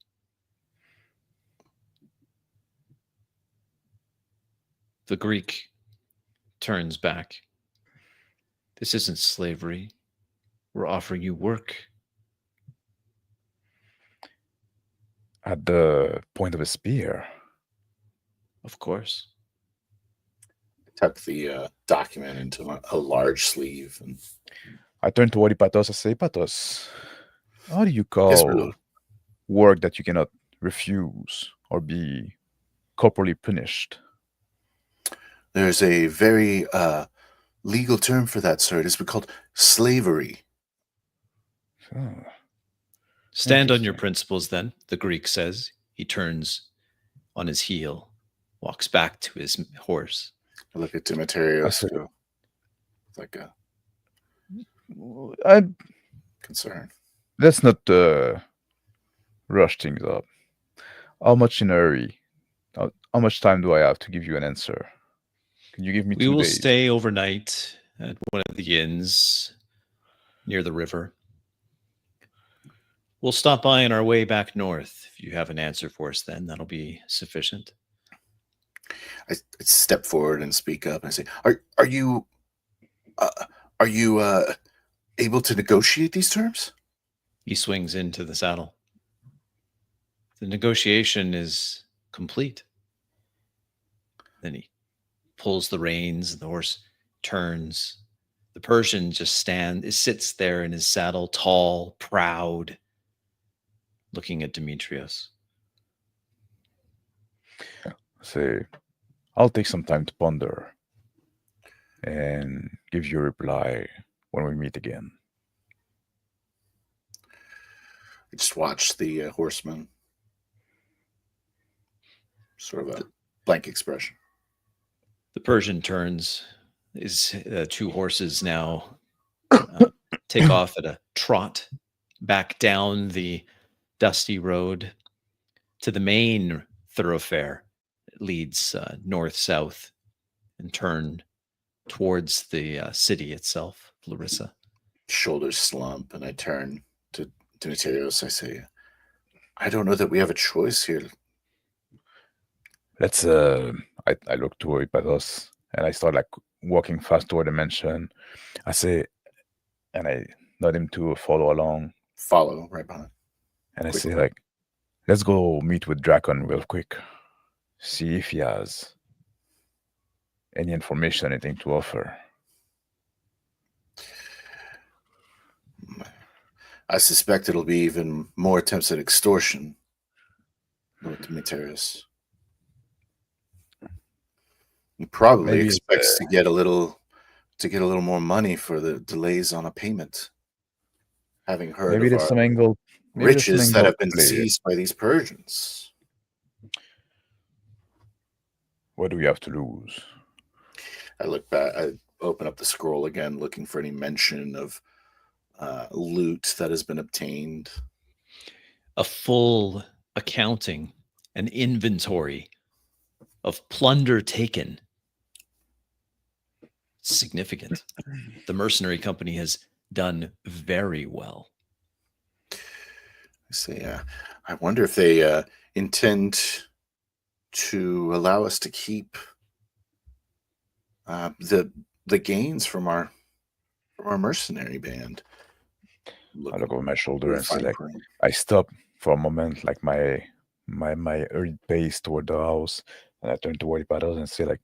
The Greek turns back. This isn't slavery. We're offering you work. At the point of a spear. Of course. I tuck the document into a large sleeve. And I turn toward Ipatos. I say, "Ipatos, how do you yes, call Bruno. work that you cannot refuse or be corporally punished?" There's a very legal term for that, sir. It is called slavery. Oh, Stand on your interesting. principles, then, the Greek says. He turns on his heel, walks back to his horse. I look at I Demetrios said- go with like a I concern. let's not rush things up. How much in a hurry? How much time do I have to give you an answer? Can you give me We 2 will days? stay overnight at one of the inns near the river. We'll stop by on our way back north. If you have an answer for us, then that'll be sufficient. I step forward and speak up and I say, "Are you able to negotiate these terms?" He swings into the saddle. The negotiation is complete. Then he pulls the reins, and the horse turns. The Persian just sits there in his saddle, tall, proud, looking at Demetrios. Say, I'll take some time to ponder and give you a reply when we meet again. I just watch the horseman, sort of a blank expression. The Persian turns. His 2 horses now take off at a trot back down the dusty road to the main thoroughfare that leads north-south and turn towards the city itself, Larissa. Shoulders slump, and I turn to Demetrios. I say, "I don't know that we have a choice here." Let's I look toward Ipatos and I start like walking fast toward the mansion. I say, and I nod him to follow along. Follow right behind. And I Quick. say like, let's go meet with Drakon real quick. See if he has any information, anything to offer. I suspect it'll be even more attempts at extortion, Lord Demetrius. He probably Maybe expects to get a little to get a little more money for the delays on a payment. Having heard Maybe of there's our some angle. Maybe there's some riches that angle have to been play. seized by these Persians. What do we have to lose? I look back. I open up the scroll again, looking for any mention of loot that has been obtained. A full accounting, an inventory of plunder taken. Significant. The mercenary company has done very well. I say, I wonder if they intend to allow us to keep the gains from our mercenary band. I look over my shoulder and say, fine like, print. I stop for a moment, like my hurried pace toward the house, and I turn toward the paddles and say, like,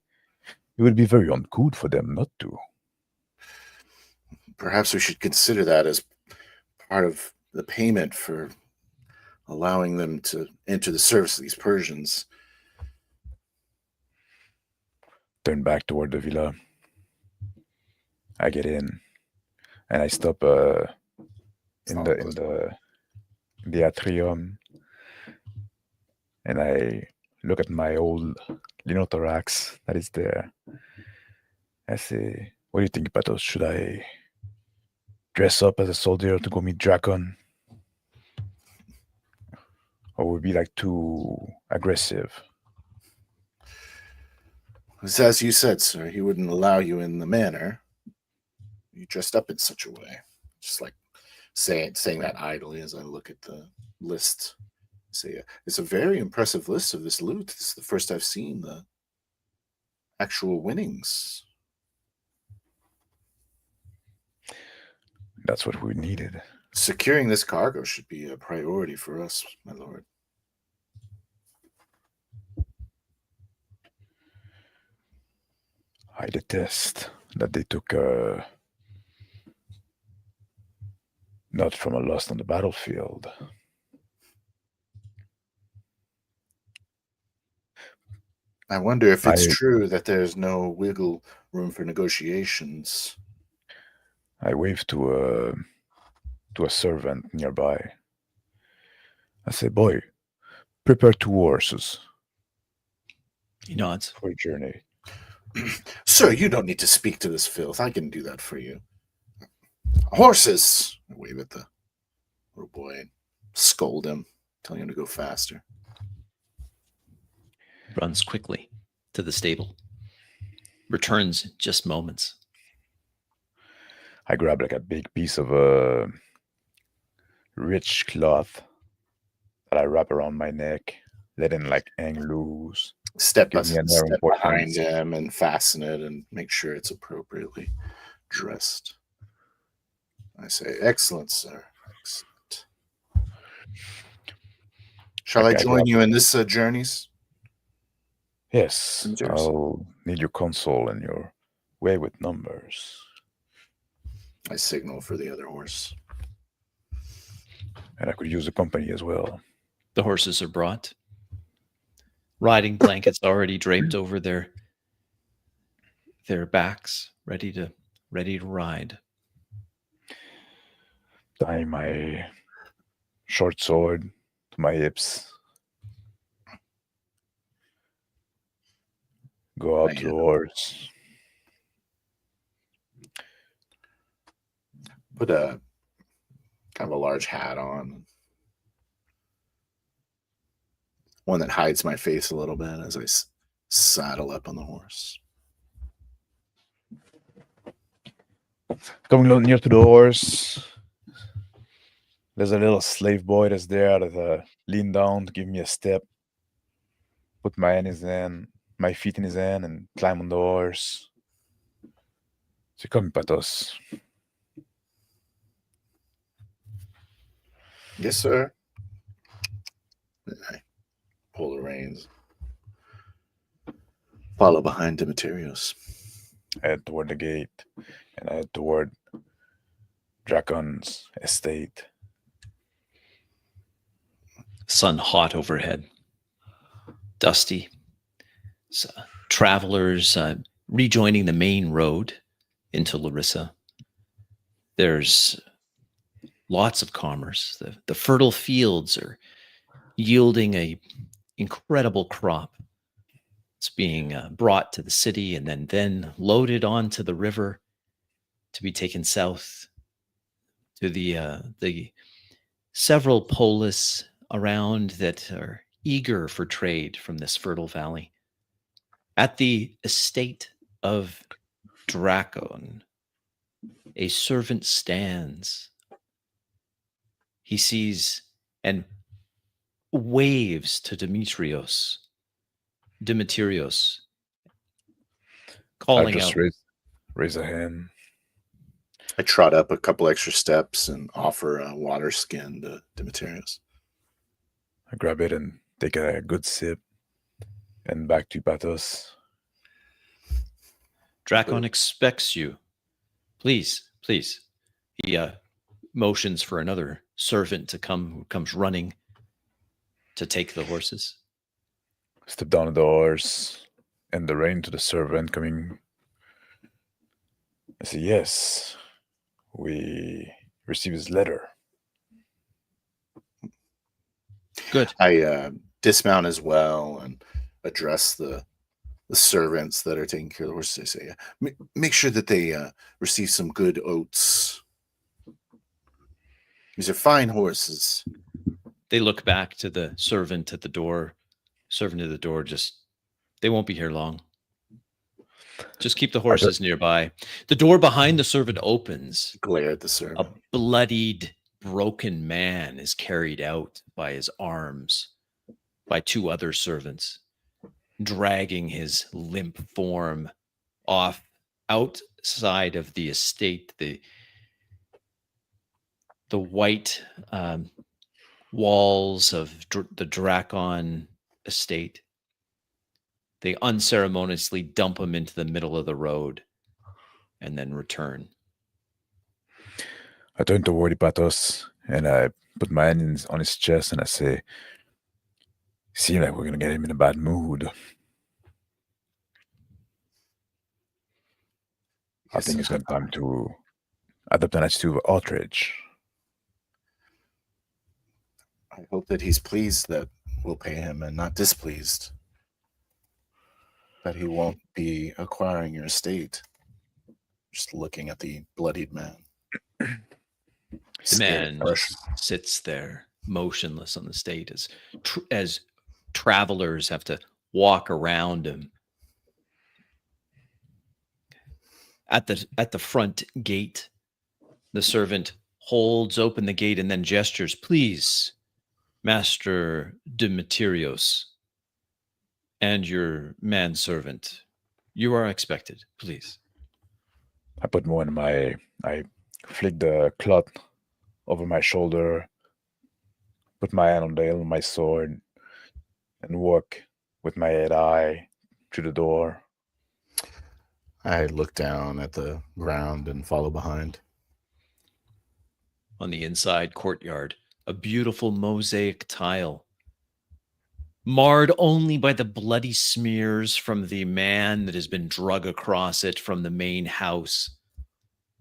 it would be very uncool for them not to. Perhaps we should consider that as part of the payment for allowing them to enter the service of these Persians. Turn back toward the villa. I get in, and I stop in the atrium, and I look at my old linothorax that is there. I say, what do you think, Patos? Should I dress up as a soldier to go meet Drakon? Or would be like too aggressive? It's as you said, sir, he wouldn't allow you in the manor. You dressed up in such a way. Just like saying that idly as I look at the list. Say, it's a very impressive list of this loot. This is the first I've seen the actual winnings. That's what we needed. Securing this cargo should be a priority for us, my lord. I detest that they took not from a loss on the battlefield. I wonder if it's true that there's no wiggle room for negotiations. I wave to a servant nearby. I say, boy, prepare 2 horses. He nods. For a journey. Sir, you don't need to speak to this filth. I can do that for you. Horses! I wave at the little boy and scold him, telling him to go faster. Runs quickly to the stable. Returns in just moments. I grab like a big piece of rich cloth that I wrap around my neck, let it like hang loose. Step behind him and fasten it and make sure it's appropriately dressed. I say, excellent, sir. Excellent. Shall I join you in this journeys? Yes, I'll need your console and your way with numbers. I signal for the other horse. And I could use the company as well. The horses are brought. Riding blankets already draped over their backs, ready to ride. Tie my short sword to my hips. Go out to the horse. Put a kind of a large hat on. One that hides my face a little bit as I saddle up on the horse. Coming a little near to the horse, there's a little slave boy that's there that lean down to give me a step. Put my feet in his hand and climb on the horse. So come, Patos. Yes, sir. I pull the reins. Follow behind Demetrios. I head toward the gate and I head toward Drakon's estate. Sun hot overhead. Dusty. Travelers rejoining the main road into Larissa. There's lots of commerce. The fertile fields are yielding a incredible crop. It's being brought to the city and then loaded onto the river to be taken south to the several polis around that are eager for trade from this fertile valley. At the estate of Dracon, a servant stands. He sees and waves to Demetrios, I calling just out. raise a hand. I trot up a couple extra steps and offer a water skin to Demetrius. I grab it and take a good sip. And back to Patos. Dracon expects you. Please. He motions for another servant to come, who comes running to take the horses. Step down the doors and the rein to the servant coming. I say, yes, we received his letter. Good. I dismount as well and address the servants that are taking care of the horses. I say, make sure that they receive some good oats. These are fine horses. They look back to the servant at the door. Servant at the door, they won't be here long. Just keep the horses nearby. The door behind the servant opens. Glare at the servant. A bloodied, broken man is carried out by his arms by two other servants, dragging his limp form off outside of the estate. The white walls of the Dracon estate. They unceremoniously dump him into the middle of the road and then return. I turn toward Patos and I put my hand on his chest and I say, seems like we're going to get him in a bad mood. I think it's going time to adopt an attitude of outrage. I hope that he's pleased that we'll pay him and not displeased that he won't be acquiring your estate. Just looking at the bloodied man. The man sits there motionless on the estate as travelers have to walk around him. At the front gate, the servant holds open the gate and then gestures, please, Master Demetrios and your manservant, you are expected, please. I put more in I flick the cloth over my shoulder, put my hand on the hilt of my sword, and walk with my head high to the door. I look down at the ground and follow behind. On the inside courtyard, a beautiful mosaic tile, marred only by the bloody smears from the man that has been drug across it from the main house.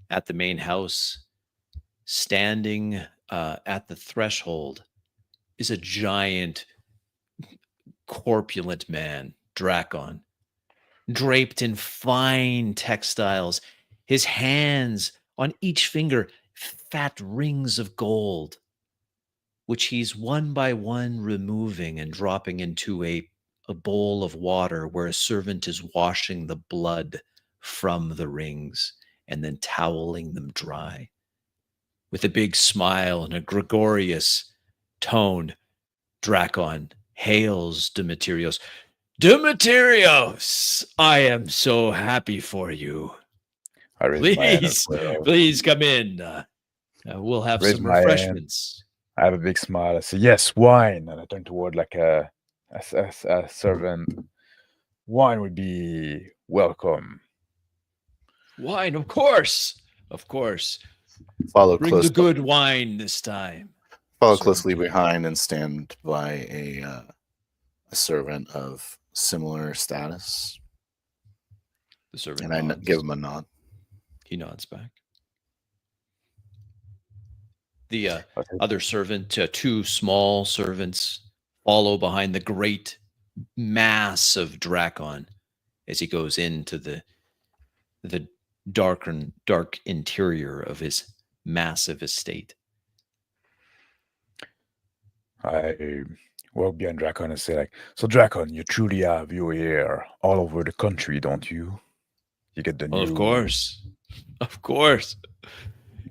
At the main house, standing at the threshold, is a giant, corpulent man, Dracon, draped in fine textiles, his hands on each finger, fat rings of gold, which he's one by one removing and dropping into a bowl of water where a servant is washing the blood from the rings and then toweling them dry. With a big smile and a gregarious tone, Dracon hails Demetrios. Demetrios, I am so happy for you. Please come in. We'll have some refreshments. I have a big smile. I say, yes, wine. And I turn toward like a servant. Wine would be welcome. Wine, of course. Of course. Bring the good wine this time. Follow closely behind and stand by a servant of similar status. The servant and I give him a nod. He nods back. The Okay. other servant, two small servants, follow behind the great mass of Drakon as he goes into the dark interior of his massive estate. I walk behind Drakon and say, like, so Drakon, you truly have your ear all over the country, don't you? You get the Well, news. of course. Of course.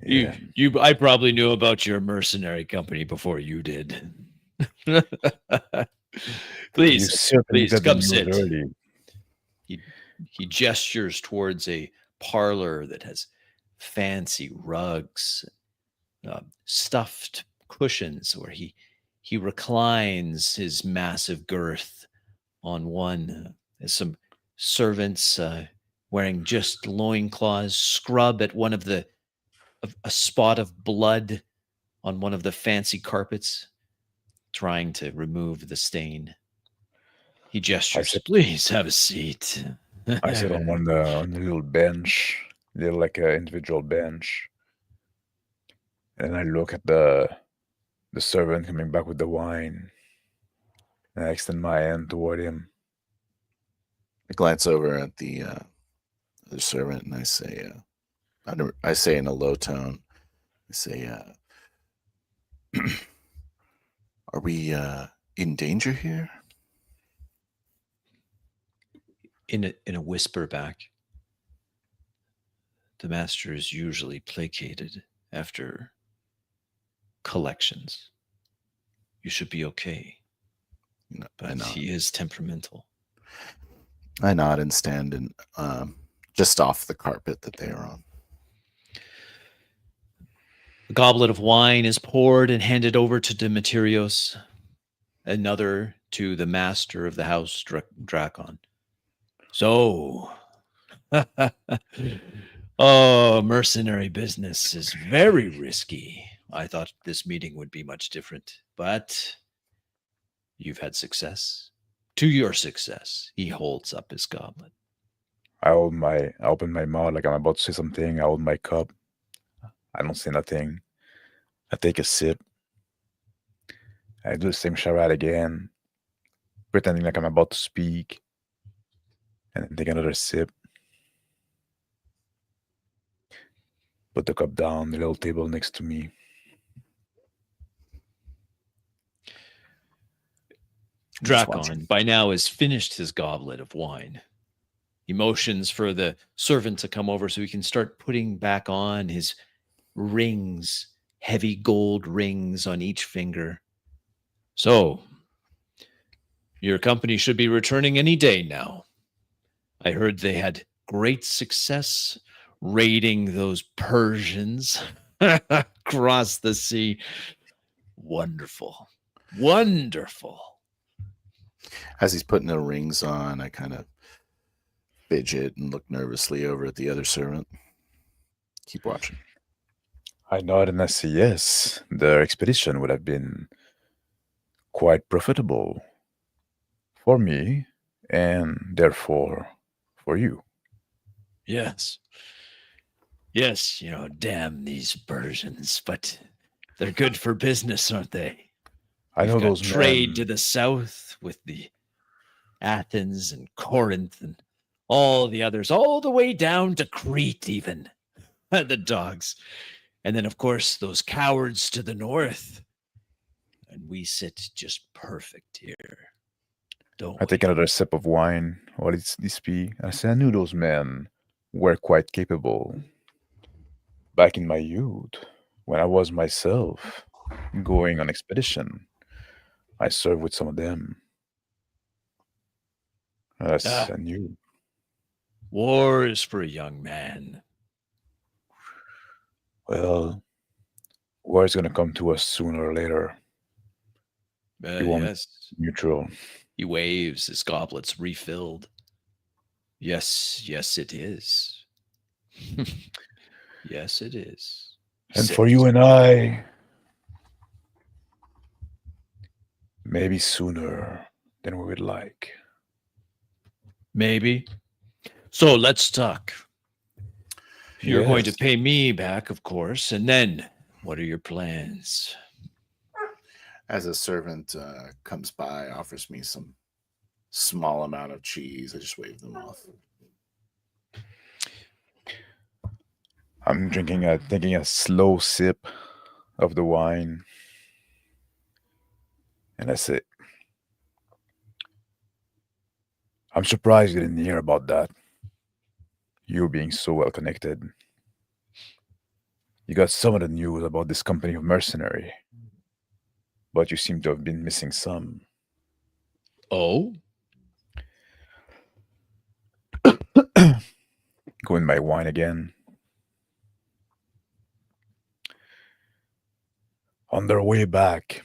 Yeah. I probably knew about your mercenary company before you did. You Please, certainly please got the come news sit. early. He gestures towards a parlor that has fancy rugs, stuffed cushions where he reclines his massive girth on one. There's some servants wearing just loincloths scrub at one of a spot of blood on one of the fancy carpets, trying to remove the stain. He gestures, please have a seat. I sit on on the little bench, little like a individual bench, and I look at the servant coming back with the wine, and I extend my hand toward him. I glance over at the servant and I say, I say in a low tone, I say, are we in danger here? In a whisper back, the master is usually placated after collections. You should be okay. No, But he is temperamental. I nod and stand in, just off the carpet that they are on. A goblet of wine is poured and handed over to Demetrios, another to the master of the house, Drakon. So, oh, mercenary business is very risky. I thought this meeting would be much different, but you've had success. To your success, he holds up his goblet. I open my mouth like I'm about to say something. I hold my cup. I don't say nothing. I take a sip. I do the same charade again, pretending like I'm about to speak, and then take another sip. Put the cup down, the little table next to me. Drakon, by now, has finished his goblet of wine. He motions for the servant to come over so he can start putting back on his rings, heavy gold rings on each finger. So, your company should be returning any day now. I heard they had great success raiding those Persians across the sea. Wonderful. Wonderful. As he's putting the rings on, I kind of fidget and look nervously over at the other servant. Keep watching. I nod and I say yes. The expedition would have been quite profitable for me and therefore for you. Yes. Yes, damn these Persians, but they're good for business, aren't they? I know those trade men. to the south with the Athens and Corinth and all the others, all the way down to Crete even. The dogs. And then, of course, those cowards to the north. And we sit just perfect here. Don't I take another sip of wine while it's be. I say I knew those men were quite capable. Back in my youth, when I was myself going on expedition, I served with some of them. I knew. War is for a young man. Well, war is going to come to us sooner or later. Yes. Neutral. He waves, his goblet's refilled. Yes, it is. Yes, it is. And for you and I, maybe sooner than we would like. Maybe. So let's talk. You're going to Yes. pay me back, of course. And then, what are your plans? As a servant comes by, offers me some small amount of cheese, I just wave them off. I'm taking a slow sip of the wine, and I say, I'm surprised you didn't hear about that. You being so well connected. You got some of the news about this company of mercenary, but you seem to have been missing some. Oh? Going my wine again. On their way back,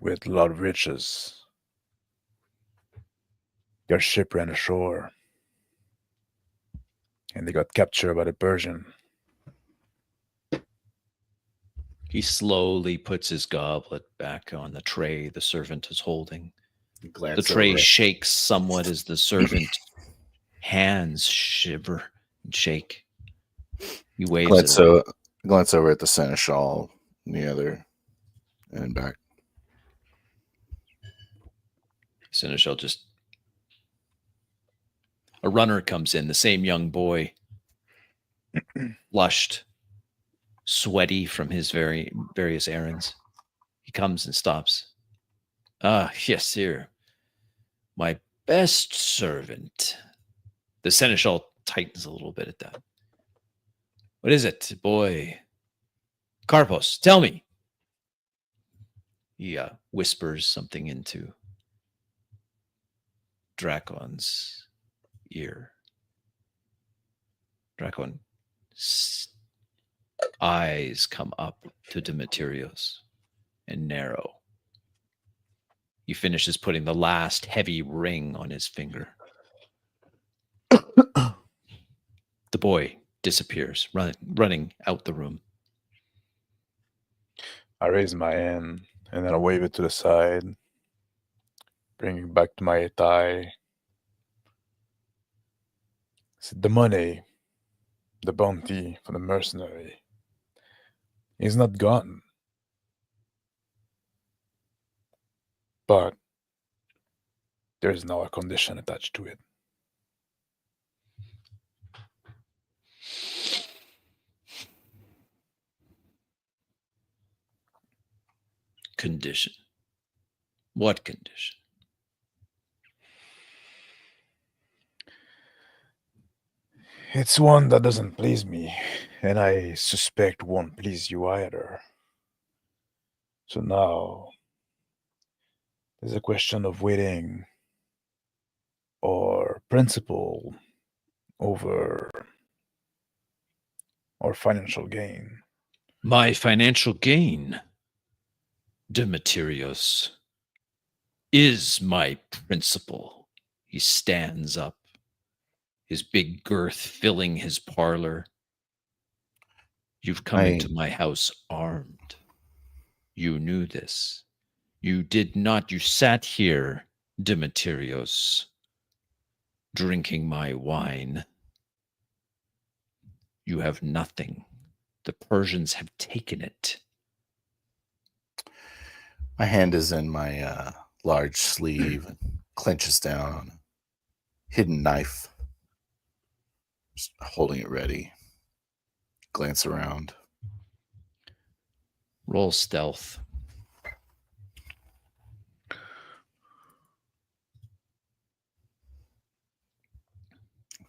with a lot of riches, their ship ran ashore, and they got captured by the Persian. He slowly puts his goblet back on the tray the servant is holding. The tray shakes somewhat as the servant's hands shiver and shake. He waves it away. Glance over at the seneschal and the other, and back. Seneschal just... A runner comes in, the same young boy, flushed, sweaty from his various errands. He comes and stops. Ah, yes, sir. My best servant. The seneschal tightens a little bit at that. What is it, boy? Carpos, tell me. He whispers something into Dracon's ear. Dracon eyes come up to Demetrios and narrow. He finishes putting the last heavy ring on his finger. The boy disappears, running out the room. I raise my hand and then I wave it to the side, bring it back to my thigh. I said, the money, the bounty for the mercenary is not gone. But there is now a condition attached to it. Condition. What condition? It's one that doesn't please me, and I suspect won't please you either. So now, there's a question of waiting or principle over or financial gain. My financial gain, Demetrios, is my principle. He stands up, his big girth filling his parlor. You've come into my house armed. You knew this. You did not. You sat here, Demetrios, drinking my wine. You have nothing. The Persians have taken it. My hand is in my large sleeve and clenches down on a hidden knife. Just holding it ready. Glance around. Roll stealth.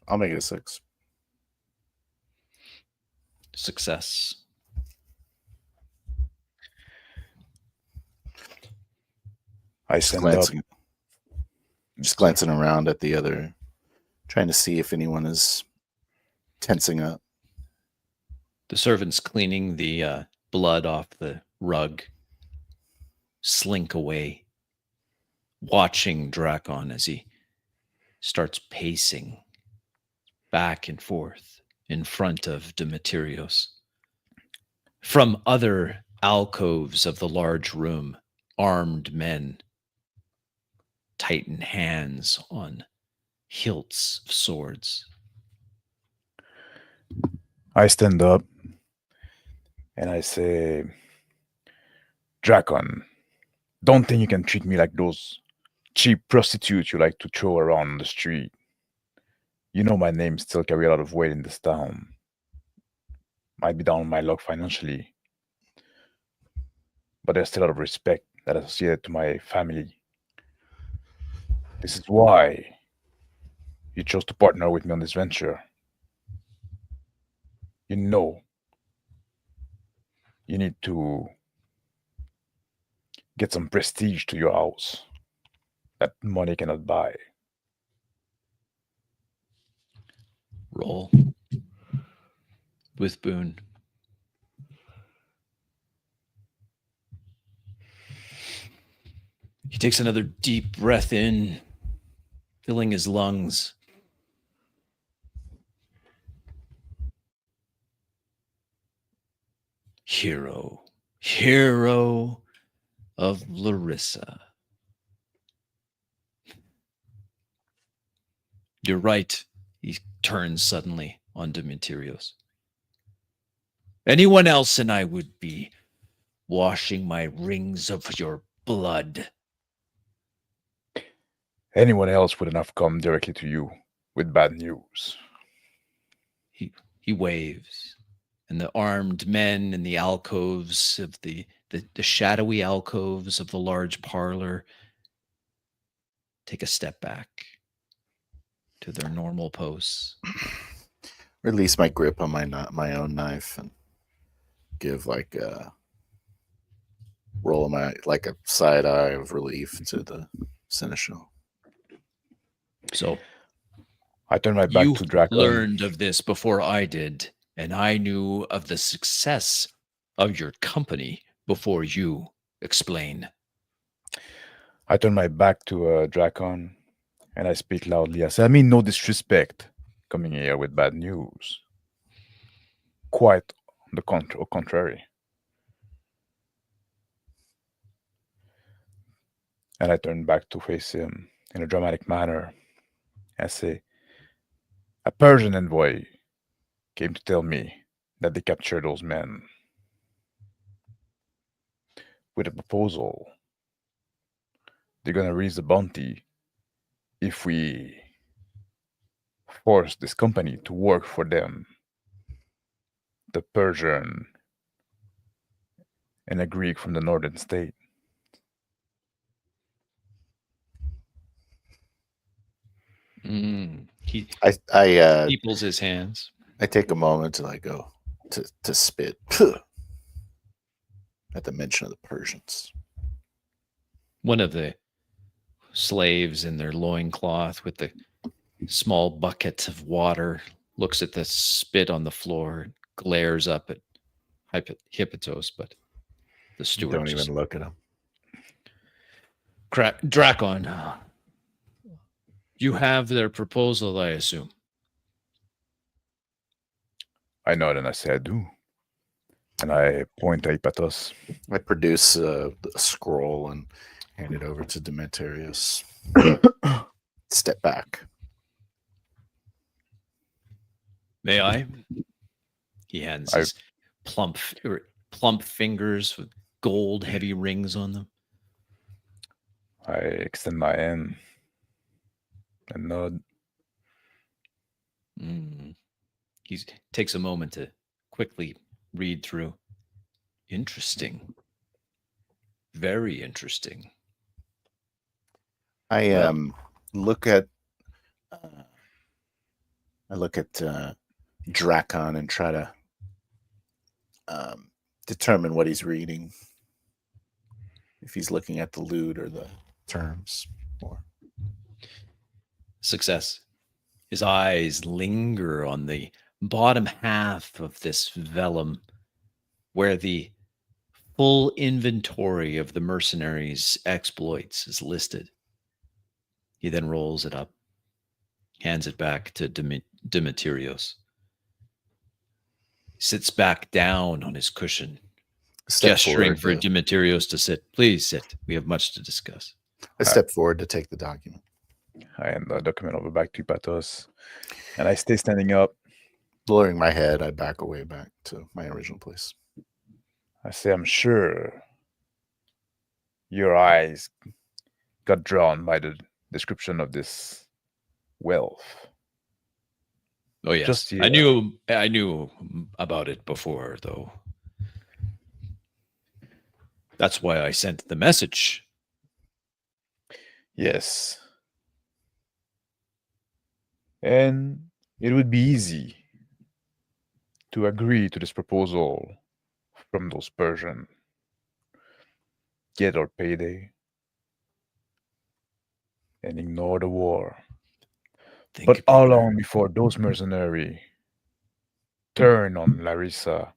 I'll make it a 6. Success. I stand up. Just glancing around at the other, trying to see if anyone is tensing up. The servant's cleaning the blood off the rug, slink away, watching Dracon as he starts pacing back and forth in front of Demetrios. From other alcoves of the large room, armed men tighten hands on hilts of swords. I stand up and I say, Dracon, don't think you can treat me like those cheap prostitutes you like to throw around on the street. You know my name still carry a lot of weight in this town. Might be down on my luck financially, but there's still a lot of respect that is associated to my family. This is why you chose to partner with me on this venture. You know, you need to get some prestige to your house that money cannot buy. Roll with Boone. He takes another deep breath in, filling his lungs. Hero of Larissa. You're right. He turns suddenly on Demetrios. Anyone else and I would be washing my rings of your blood. Anyone else wouldn't have come directly to you with bad news. He waves, and the armed men in the alcoves of the shadowy alcoves of the large parlor take a step back to their normal posts. Release my grip on my own knife and give like a roll of my like a side eye of relief to the seneschal. So I turn my back to Dracon. You learned of this before I did, and I knew of the success of your company before you. Explain. I turn my back to Dracon, and I speak loudly. I say, I mean no disrespect coming here with bad news. Quite the contrary. And I turn back to face him in a dramatic manner. I say, a Persian envoy came to tell me that they captured those men with a proposal. They're going to raise the bounty if we force this company to work for them, the Persian and a Greek from the northern state. He I peoples his hands. I take a moment to like go to spit at the mention of the Persians. One of the slaves in their loincloth with the small bucket of water looks at the spit on the floor, glares up at Hippotos, but the steward Don't even look at him. Dracon, you have their proposal, I assume. I nod and I say, I do. And I point at Hippotos. I produce a scroll and hand it over to Demetrius. Step back. May I? He hands his plump fingers with gold heavy rings on them. I extend my hand and nod. He takes a moment to quickly read through. Interesting. Very interesting. I look at Dracon and try to determine what he's reading. If he's looking at the loot or the terms. Or success. His eyes linger on the bottom half of this vellum where the full inventory of the mercenaries' exploits is listed. He then rolls it up, hands it back to Demetrios. He sits back down on his cushion, gesturing for Demetrios to sit. Please sit. We have much to discuss. I step forward to take the document. I hand the document over back to Hippotos, and I stay standing up, Lowering my head, I back away back to my original place. I say, I'm sure your eyes got drawn by the description of this wealth. Oh yes, Just I here. knew about it before, though. That's why I sent the message. Yes. And it would be easy to agree to this proposal from those Persian. Get our payday and ignore the war. But how long before those mercenaries turn on Larissa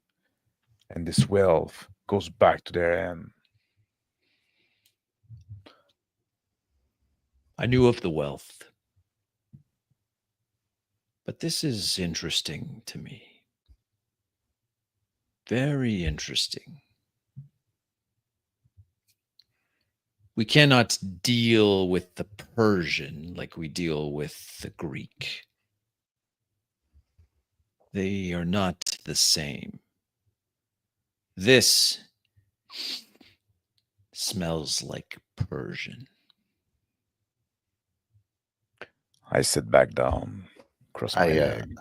and this wealth goes back to their hand? I knew of the wealth. But this is interesting to me. Very interesting. We cannot deal with the Persian like we deal with the Greek. They are not the same. This smells like Persian. I sit back down, cross my leg.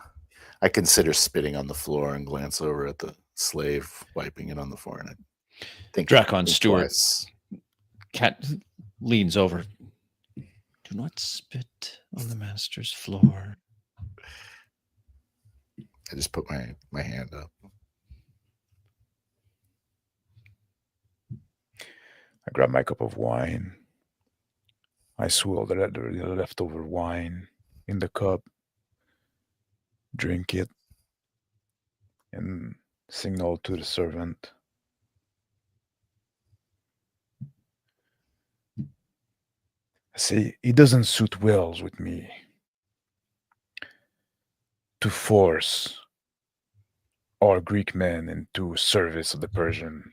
I consider spitting on the floor and glance over at the slave wiping it on the floor. And I think Drakon Stewart twice. Cat leans over. Do not spit on the master's floor. I just put my hand up. I grab my cup of wine. I swirl the leftover wine in the cup, drink it, and signal to the servant. I say, it doesn't suit well with me to force our Greek men into service of the Persian.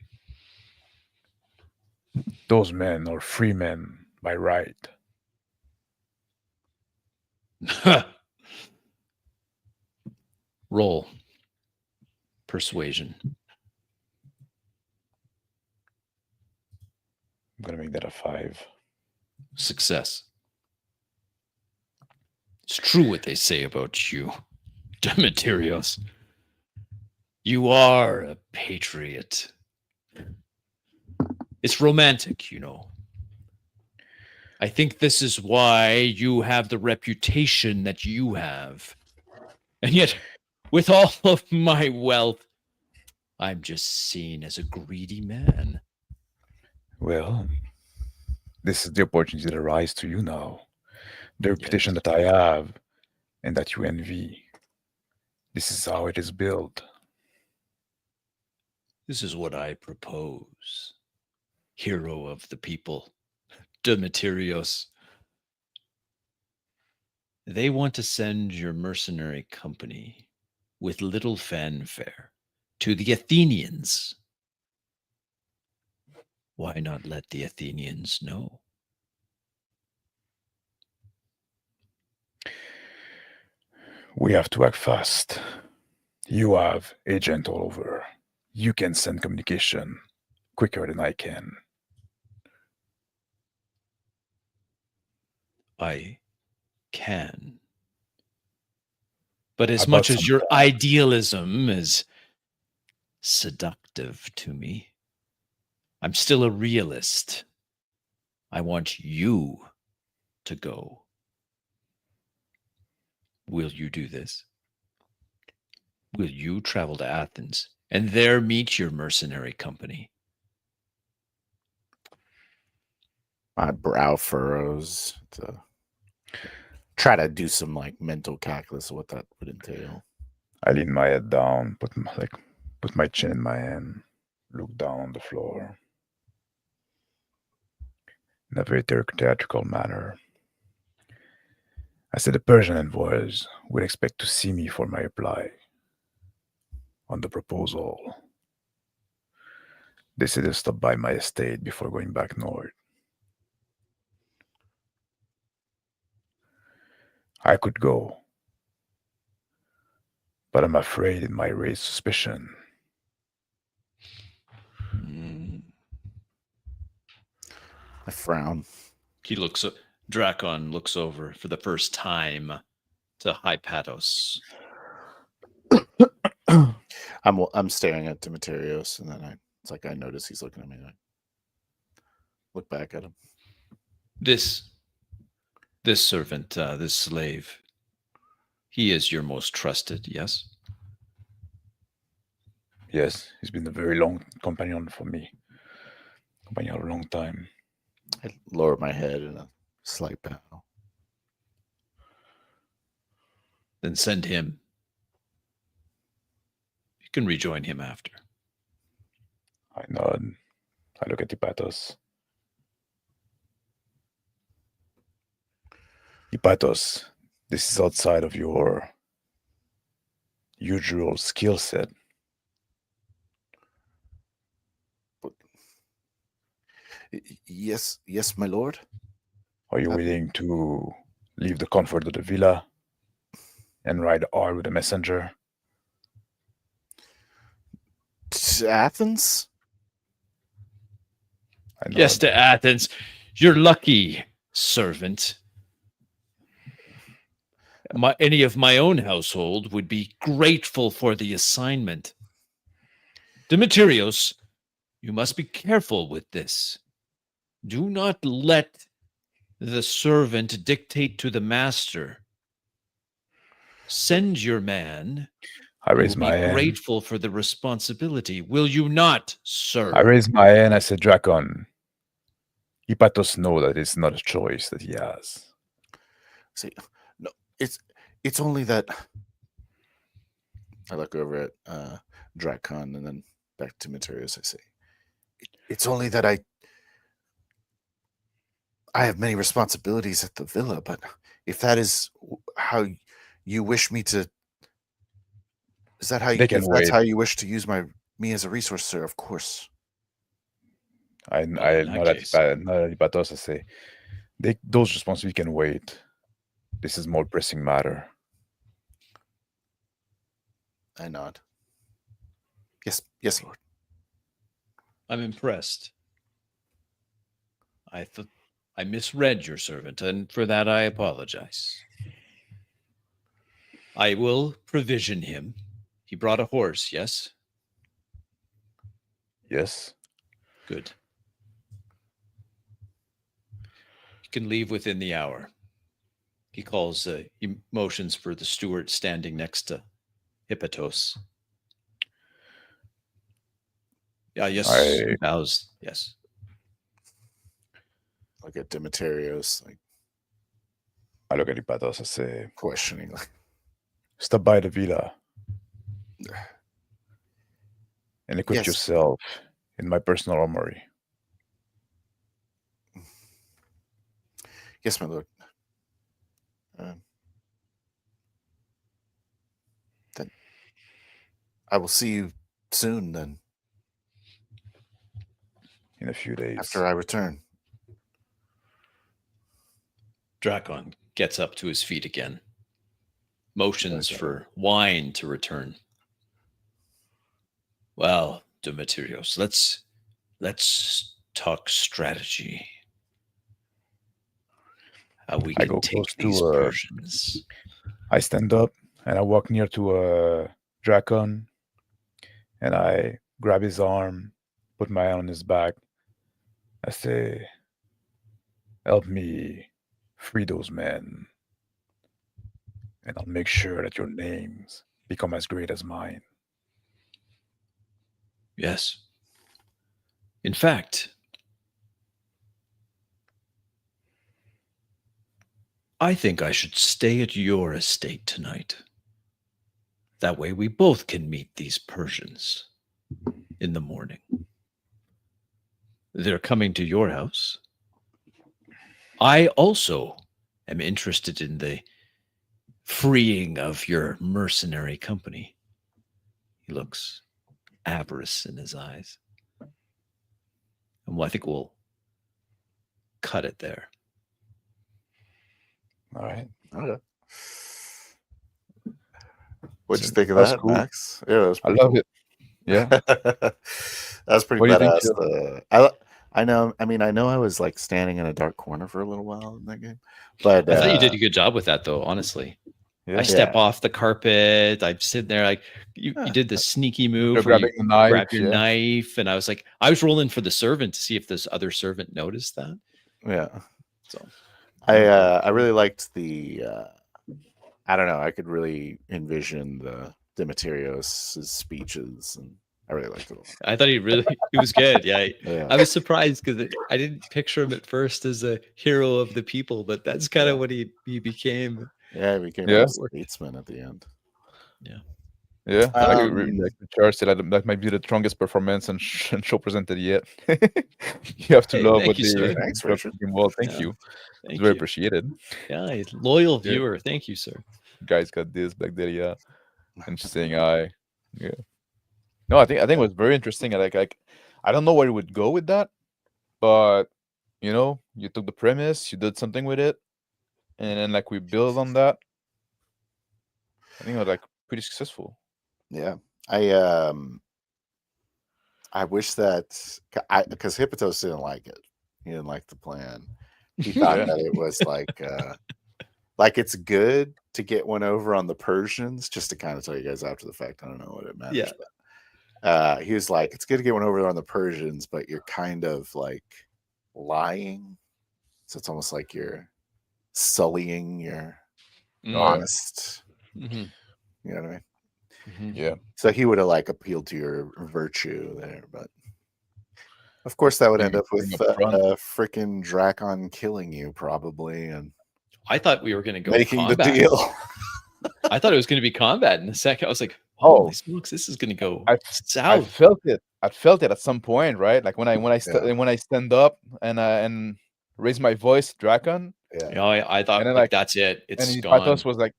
Those men are free men by right. Roll. Persuasion. I'm going to make that a 5. Success. It's true what they say about you, Demetrios. You are a patriot. It's romantic, you know. I think this is why you have the reputation that you have. And yet, with all of my wealth, I'm just seen as a greedy man. Well, this is the opportunity that arises to you now. The reputation that I have and that you envy. This is how it is built. This is what I propose. Hero of the people, Demetrios. They want to send your mercenary company with little fanfare to the Athenians. Why not let the Athenians know? We have to act fast. You have agent all over. You can send communication quicker than I can. I can. But as much as your idealism is seductive to me, I'm still a realist. I want you to go. Will you do this? Will you travel to Athens and there meet your mercenary company? My brow furrows to try to do some like mental calculus of what that would entail. I lean my head down, put my chin in my hand, look down on the floor in a very theatrical manner. I said the Persian envoys would expect to see me for my reply on the proposal. They said to stop by my estate before going back north. I could go, but I'm afraid it might raise suspicion. I frown. Drakon looks over for the first time to Hypatos. I'm staring at Demetrios, and then it's like I notice he's looking at me. And I look back at him. This servant, this slave, he is your most trusted, yes? Yes, he's been a very long companion for me. Companion a long time. I lower my head in a slight bow. Then send him. You can rejoin him after. I nod. I look at Hypatos. Hypatos, this is outside of your usual skill set. Yes, my lord. Are you willing to leave the comfort of the villa and ride hard with a messenger? To Athens? Yes, to Athens. You're lucky, servant. Any of my own household would be grateful for the assignment. Demetrios, you must be careful with this. Do not let the servant dictate to the master. Send your man. I raise my hand. Grateful for the responsibility. Will you not, sir? I raise my hand. I said, Drakon, Hypatos know that it's not a choice that he has. See, no, it's only that I look over at Drakon and then back to Demetrios. I say, it's only that I have many responsibilities at the villa, but if that is how you wish me to, is that how you, if that's how you wish to use me as a resource, sir? Of course. I not at Hypatos. I say, those responsibilities can wait. This is more pressing matter. I nod. Yes, Lord. I'm impressed. I misread your servant, and for that I apologize. I will provision him. He brought a horse, yes? Yes. Good. You can leave within the hour. He calls, he motions for the steward standing next to Hypatos. Yes, he bows. Yes. Look at Demetrios, I look at Hypatos. I say, questioning, stop by the villa and equip yourself in my personal armory. Yes, my lord. Then I will see you soon. Then, in a few days after I return. Drakon gets up to his feet again. Motions for wine to return. Well, Demetrios, let's talk strategy. How we can take these Persians. I stand up and I walk near to Drakon, and I grab his arm, put my hand on his back. I say, help me free those men, and I'll make sure that your names become as great as mine. Yes. In fact, I think I should stay at your estate tonight. That way we both can meet these Persians in the morning. They're coming to your house. I also am interested in the freeing of your mercenary company. He looks avarice in his eyes. And I think we'll cut it there. All right. Okay. What'd you So think of That's that, cool. Max? Yeah, that was I pretty love cool. it. Yeah. That was pretty What do you think, badass. Phil? I know. I mean, I know I was like standing in a dark corner for a little while in that game, but I thought you did a good job with that, though. Honestly, Yeah. I step Yeah. off the carpet. I'm sitting there like you did the sneaky move You're where you grabbing the knife. grab your Yeah. knife, and I was rolling for the servant to see if this other servant noticed that. Yeah. So I really liked the I don't know, I could really envision the Demetrios' speeches, and I really liked it a lot. I thought he was good. Yeah, Yeah. I was surprised because I didn't picture him at first as a hero of the people, but that's kind of what he became. Yeah, he became Yeah. a statesman at the end. Yeah. Um, Like Charles said, that might be the strongest performance and show presented yet. You have to Hey, love thank what you, they sir. Thanks, dropped Richard. in. Well, thank Yeah, you. It's thank very you. appreciated. Yeah, he's loyal Yeah. viewer. Thank you, sir. Guys got this back there, yeah. And just saying hi. Yeah. No, I think it was very interesting. Like I don't know where you would go with that, but you took the premise, you did something with it, and then like we build on that. I think it was like pretty successful. Yeah. I wish that because Hippotos didn't like it. He didn't like the plan. He thought Yeah. that it was like it's good to get one over on the Persians, just to kind of tell you guys after the fact. I don't know what it matters, Yeah. but he was like, it's good to get one over on the Persians, but you're kind of like lying. So it's almost like you're sullying your honest. Mm-hmm. You know what I mean? Mm-hmm. Yeah. So he would have like appealed to your virtue there, but of course that would end up with freaking Drakon killing you probably, and I thought we were going to go making combat. the deal. I thought it was going to be combat in a second. I was like, Oh. holy smokes, this is going to go I south. felt it. I felt it at some point, right? Like when I stand up and raise my voice, Drakon. Yeah. I thought And then, like that's it. It's and his gone. pathos was like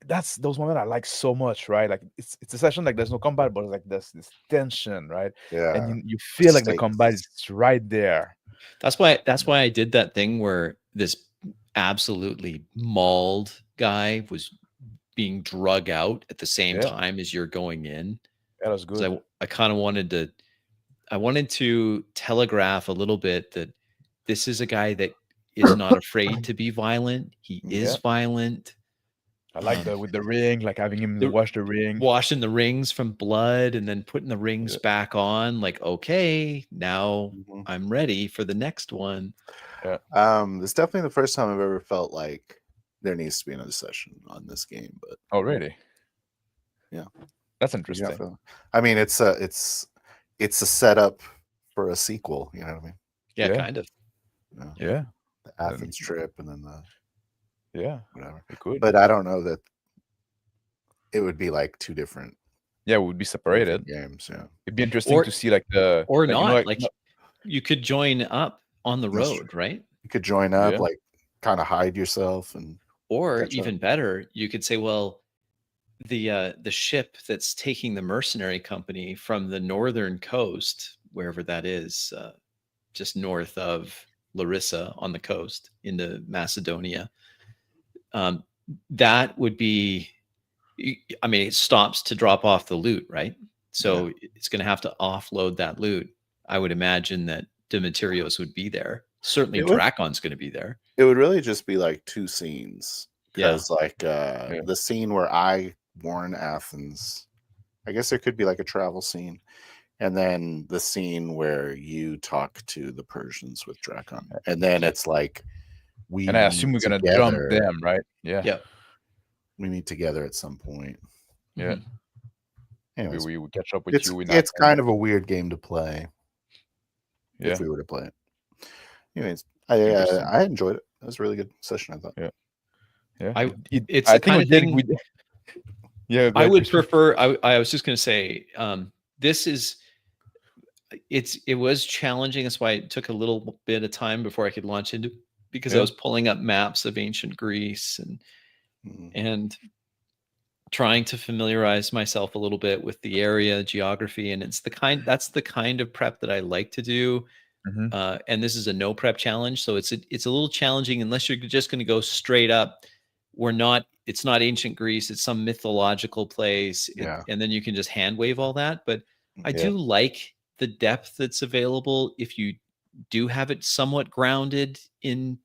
that's those moments I like so much, right? Like it's a session like there's no combat, but like there's this tension, right? Yeah. And you feel like the combat is right there. That's why I did that thing where this absolutely mauled guy was being drug out at the same time as you're going in. That was good. I kind of wanted to telegraph a little bit that this is a guy that is not afraid to be violent. He is violent. I like with the ring, like having him wash the ring, washing the rings from blood, and then putting the rings back on. Like, okay, now I'm ready for the next one. Yeah. It's definitely the first time I've ever felt like there needs to be another session on this game. But oh, really? Yeah, that's interesting. I mean, it's a setup for a sequel. You know what I mean? Yeah, kind of. Yeah. The Athens trip, and then the whatever. It could. But I don't know that it would be like two different. Yeah, it would be separated games. Yeah, it'd be interesting to see like the or not. You could join up on the road, right? You could join up, like kind of hide yourself, or even better, you could say, well, the ship that's taking the mercenary company from the northern coast, wherever that is, just north of Larissa on the coast into Macedonia. That would be, I mean, it stops to drop off the loot, right? So it's going to have to offload that loot. I would imagine that Demetrios would be there. Certainly Drakon's going to be there. It would really just be like two scenes. Because the scene where I warn Athens, I guess there could be like a travel scene. And then the scene where you talk to the Persians with Drakon. And then it's like and I assume we're gonna jump them, right? Yeah. Yeah. We meet together at some point. Yeah. Anyways, we will catch up with you. It's kind of a weird game to play. Yeah. If we were to play it. Anyways, I enjoyed it. It was a really good session, I thought. Yeah. Yeah. It's the kind of thing. Yeah. I would prefer. I was just going to say, this is. It was challenging. That's why it took a little bit of time before I could launch into, because I was pulling up maps of ancient Greece and trying to familiarize myself a little bit with the area, geography, and that's the kind of prep that I like to do. And this is a no prep challenge, so it's a little challenging unless you're just going to go straight up it's not ancient Greece, it's some mythological place. Yeah. And then you can just hand wave all that. But I Yeah. do like the depth that's available if you do have it somewhat grounded in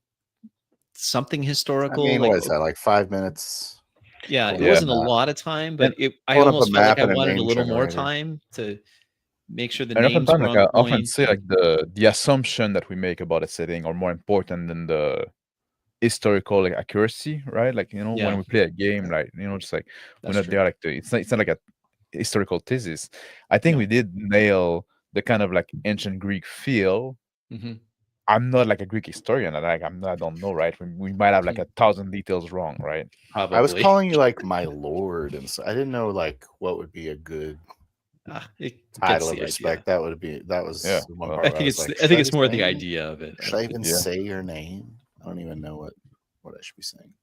something I historical. mean, like, what is that, like 5 minutes? yeah, it Yeah. wasn't a lot of time, but I pulling up almost a felt like map I and a wanted a name little more generator. time to make sure the And names oftentimes, were like on I often point. say, like the assumption that we make about a setting are more important than the historical like accuracy, right? Like Yeah. when we play a game, like just like we're That's not true. there like it's not like a historical thesis. I think No. we did nail the kind of like ancient Greek feel. Mhm. I'm not like a Greek historian, and like I don't know, right? We might have like 1,000 details wrong, right? Probably. I was calling you like my lord, and so I didn't know like what would be a good It title gets of the respect. idea. That was Yeah, the one well, part I where I think was it's like, I think should it's more say- the idea of it. Should I even Yeah. say your name? I don't even know what I should be saying.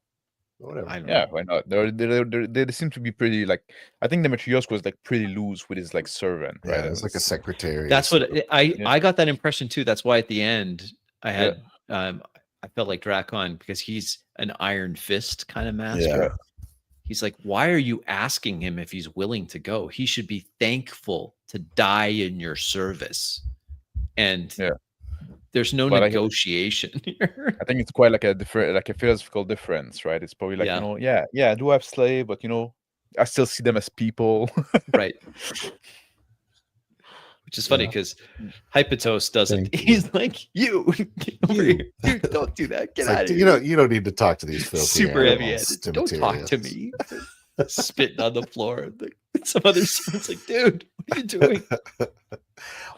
But whatever. I don't Yeah, know. why not? They seem to be pretty like. I think Demetrios was like pretty loose with his like servant, right? Yeah, it was like a secretary. That's what Yeah. I got that impression too. That's why at the end I Yeah. had I felt like Drakon because he's an iron fist kind of master. Yeah. He's like, why are you asking him if he's willing to go? He should be thankful to die in your service. And Yeah. there's no But negotiation here. I think it's quite like a different, like a philosophical difference, right? It's probably like Yeah. I do have slave, but I still see them as people, Right. Which is funny because Hypatos doesn't. He's like, you get over here. You don't do that. Get It's out like, of here. you don't need to talk to these filthy Super animals, heavy-handed. Don't talk to me. Spitting on the floor. Some other someone's like, dude, what are you doing?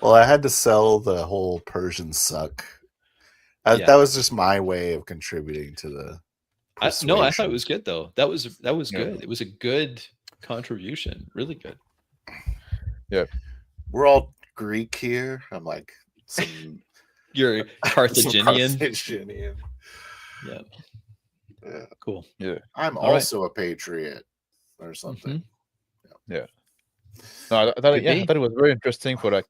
Well, I had to sell the whole Persian suck. Yeah. That was just my way of contributing to the No, I thought it was persuasion. good though. That was Yeah. good. It was a good contribution. Really good. Yeah. We're all Greek here. I'm like some You're Carthaginian. Carthaginian. Yeah. Yeah. Cool. Yeah. I'm All right. also a patriot or something. Yeah. No, I thought it was very interesting for like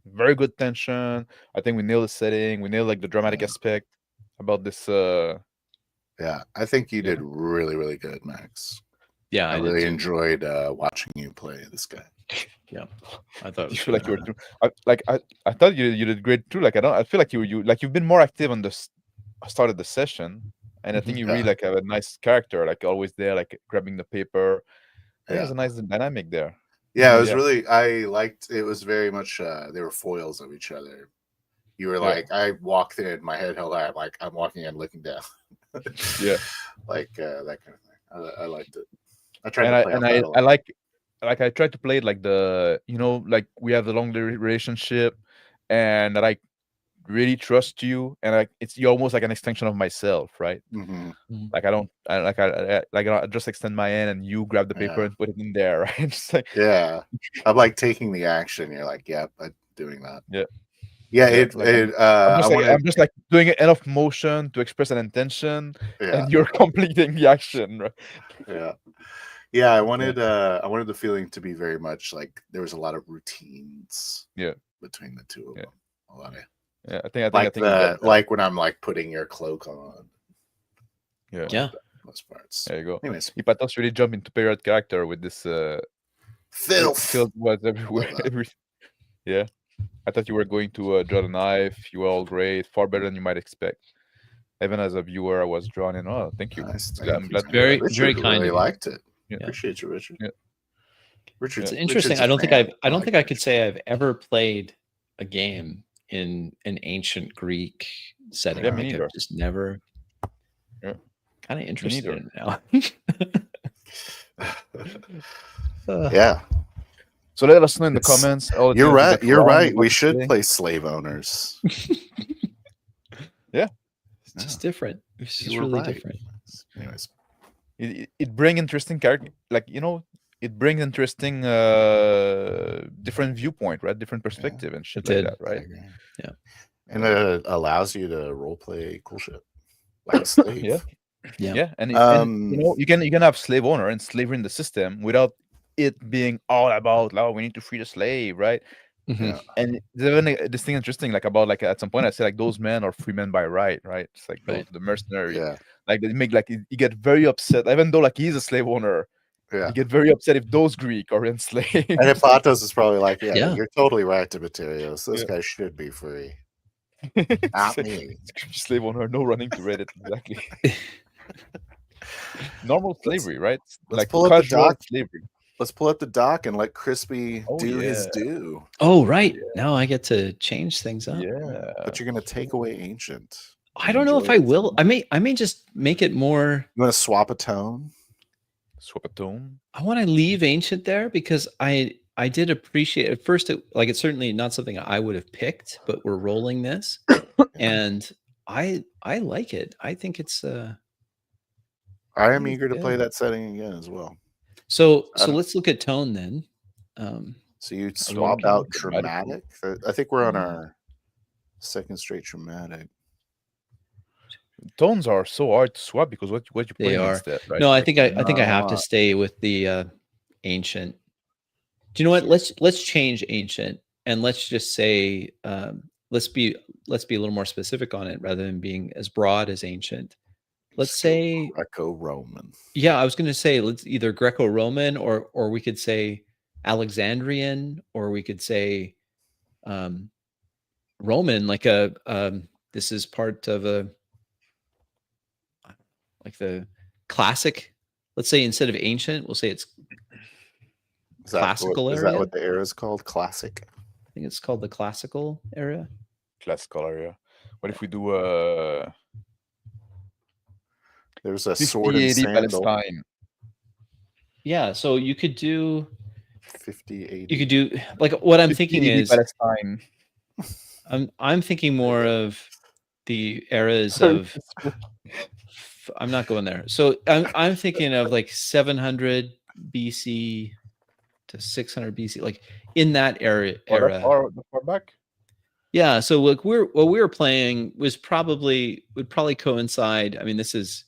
very good tension. I think we nailed the setting. We nailed like the dramatic aspect about this. Yeah, I think you did really, really good, Max. Yeah, I did really too. enjoyed watching you play this guy. Yeah, I thought. You feel like you were I thought you did great too. Like I feel like you like you've been more active on the start of the session, and I think you really like have a nice character, like always there, like grabbing the paper. I think there's a nice dynamic there. Yeah, it was really. I liked. It was very much. They were foils of each other. You were like, I walked in, my head held high. I'm walking in, looking down. Yeah, like that kind of thing. I liked it. I tried to play. I tried to play it like like we have the long relationship, and that I really trust you, and you're almost like an extension of myself, right? Mm-hmm. Like I just extend my hand and you grab the paper and put it in there, right? Just like I'm like taking the action. You're like, yep, I'm doing that. I'm just like doing enough motion to express an intention, and you're completing the action, right? I wanted the feeling to be very much like there was a lot of routines between the two of them. A lot of I think like when I'm like putting your cloak on. Yeah. Most parts. There you go. Anyways, Ipatos really jumped into period character with this filth was everywhere. Yeah. I thought you were going to draw the knife. You were all great, far better than you might expect. Even as a viewer, I was drawn in. Oh, thank you. Nice, I'm glad. Very, Richard very kind really of liked it. Yeah. Appreciate you, Richard. Yeah. Richard, it's interesting. Richard's I don't fan. think I could say I've ever played a game in an ancient Greek setting. Yeah, me neither. I've just never. Yeah. Kind of interested in it now. Yeah. So let us know in the comments. You're right. You're right. We should play slave owners. Yeah. It's just different. It's just You were really right. different. Anyways, it brings interesting character, like it brings interesting different viewpoint, right? Different perspective and shit like that, right? Yeah. And it allows you to role play cool shit like a slave. Yeah. And you can have slave owner and slavery in the system without it being all about we need to free the slave, right? Mhm. And there's even this thing interesting, like about like at some point I said like those men are free men by right, right? It's like those Right. the mercenary, Yeah. like they make like you get very upset, even though like he's a slave owner. Yeah. You get very upset if those Greek are enslaved. And Hippotos is probably like, yeah, Yeah. you're totally right, Demetrius. This Yeah. guy should be free. It's Not like, me. slave owner, no running to Reddit. Exactly. Normal slavery, right? Let's Like pull up the casual doc. slavery. Let's pull up the doc and let Crispy Oh, do his yeah. due. Oh, right. Now I get to change things up. Yeah. But you're gonna take away ancient. I don't know if Enjoy I it. will. I may just make it more. You want to swap a tone? Swap a tone. I want to leave ancient there because I did appreciate at first it's certainly not something I would have picked, but we're rolling this and I like it. I think it's I am eager to play that setting again as well. so let's look at tone then. So you swap okay. out dramatic. I think we're on our second straight dramatic. Tones are so hard to swap because what you They play are. instead, right? No, I Like, think I have to stay with the ancient. Do you know what? Let's change ancient and let's just say let's be a little more specific on it rather than being as broad as ancient. Let's say Greco-Roman. Yeah, I was going to say let's either Greco-Roman or we could say Alexandrian, or we could say Roman, like this is part of the classic. Let's say instead of ancient, we'll say it's classical Is area. that what the era is called? Classic. I think it's called the classical area. Classical area. What if we do There's a 50, sword and 80 sandal. Palestine? Yeah, so you could do 50, 80. you could do like what I'm 50, thinking 80 is Palestine. I'm thinking more of the eras of I'm not going there. So I'm thinking of like 700 BC to 600 BC, like in that era. That far back? Yeah. So look, what we were playing would probably coincide. I mean, That's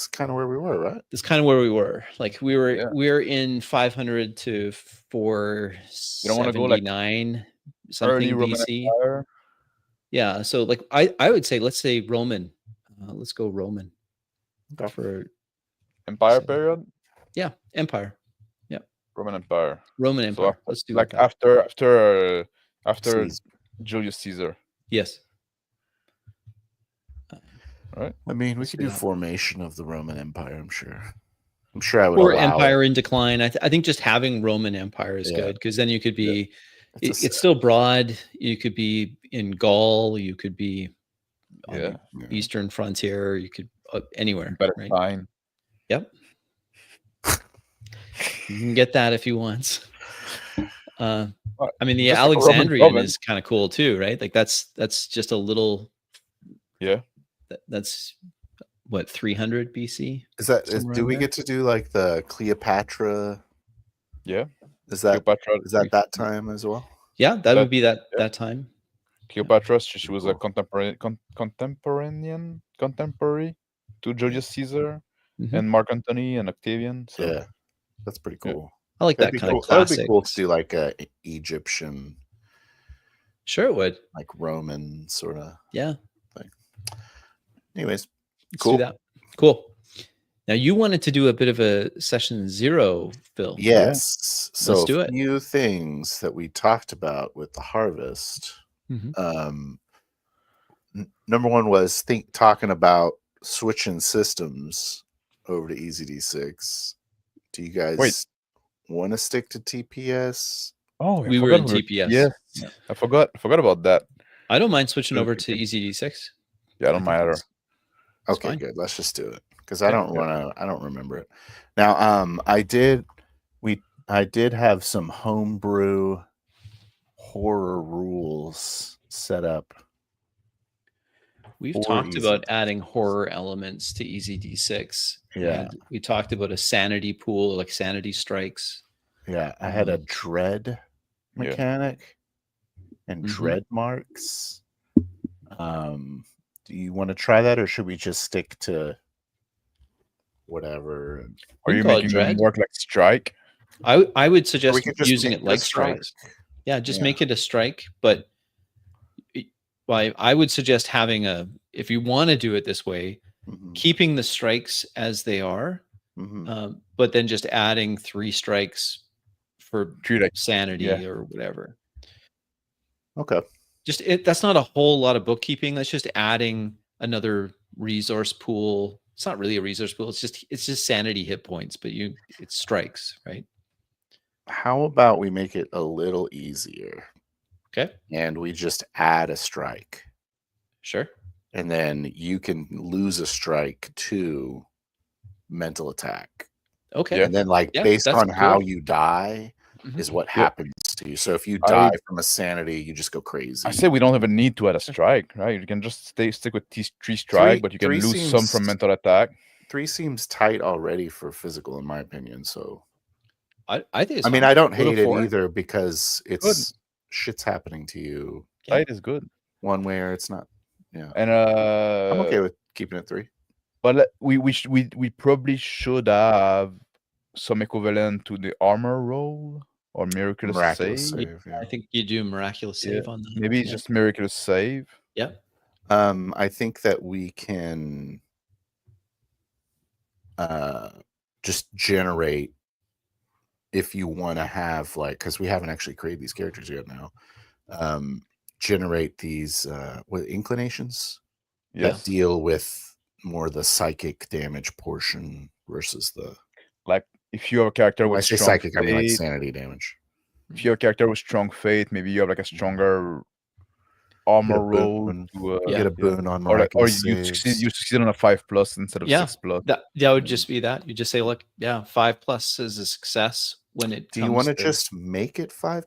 kind of where we were, right? That's kind of where we were. Like we're in 500 to 479 something early Roman BC. Empire? Yeah. So like I would say let's say Roman. Let's go Roman for Empire period. Yeah, Empire. Yeah, Roman Empire. Roman Empire. So Let's do like that. after Caesar. Julius Caesar. Yes. Right. I mean, we Let's could do do that. formation of the Roman Empire. I'm sure I would. Or allow Empire it. in decline. I think just having Roman Empire is good because then you could be. It's still broad. You could be in Gaul. You could be on the eastern frontier. You could anywhere. Palestine. Right? Yep. You can get that if you want. I mean, the Just like a Roman Alexandrian province. is kind of cool too, right? Like that's just a little. Yeah. That's what 300 BC. Do we get to do like the Cleopatra? Yeah. Is that Cleopatra? that time as well? Yeah, that would be that time. Cleopatra, she was a contemporary to Julius Caesar and Mark Antony and Octavian. So yeah, that's pretty cool. I like That'd that kind cool. of classic. That'd be cool to do like a Egyptian, Sure, it would. like Roman sort of. Yeah. Thing. Anyways, Let's do that. Cool. Now you wanted to do a bit of a session 0, Phil. Yes. Yeah. So let's do it. A few things that we talked about with the harvest. Number one was talking about switching systems over to EZD6. Do you guys want to stick to TPS? Oh, we were in TPS. Yes. Yeah. I forgot about that. I don't mind switching over to EZD6. Yeah, I don't mind either. Okay, good. Let's just do it because I don't remember it. Now, I did have some homebrew horror rules set up. We've talked about adding horror elements to EZD6. Yeah. We talked about a sanity pool, like sanity strikes. Yeah, I had a dread mechanic and dread marks. Do you want to try that, or should we just stick to whatever? Are you making them work like strike? I would suggest using it like strikes. Yeah, just Yeah. make it a strike. But I would suggest having if you want to do it this way, Mhm. keeping the strikes as they are, Mhm. but then just adding 3 strikes for sanity Yeah. or whatever. Okay. That's not a whole lot of bookkeeping. That's just adding another resource pool. It's not really a resource pool. It's just sanity hit points, but it's strikes, right? How about we make it a little easier Okay. and we just add a strike, Sure. and then you can lose a strike to mental attack. Okay. Yeah. And then, like, Yeah, based that's on how cool. you die Mhm. is what Yeah. happens to you. So if you die from a sanity, you just go crazy. I say we don't even need to add a strike, right? You can just stick with 3 strike, but you can lose some from mental attack. 3 seems tight already for physical, in my opinion. So I think it's I mean, fine. I don't Go to hate it 4. either because shit's happening to you Yeah. Tight is good. one way or it's not. Yeah. And I'm okay with keeping it 3. but we probably should have some equivalent to the armor roll or miraculous Miraculous save. save, yeah. I think you do miraculous save on that. Maybe it's just miraculous save. Yeah. I think that we can just generate, if you want to have, like, because we haven't actually created these characters yet now, generate these with inclinations Yes. that deal with more the psychic damage portion versus the, Like if your character when I with say strong psychic, I mean like faith, sanity damage. if your character with strong faith, maybe you have like a stronger armor roll to Get a boon on or miraculous you saves. succeed on a 5+ instead of 6+. That would just be that. You just say, look, 5+ is a success when it Do comes you want to to, just make it 5+?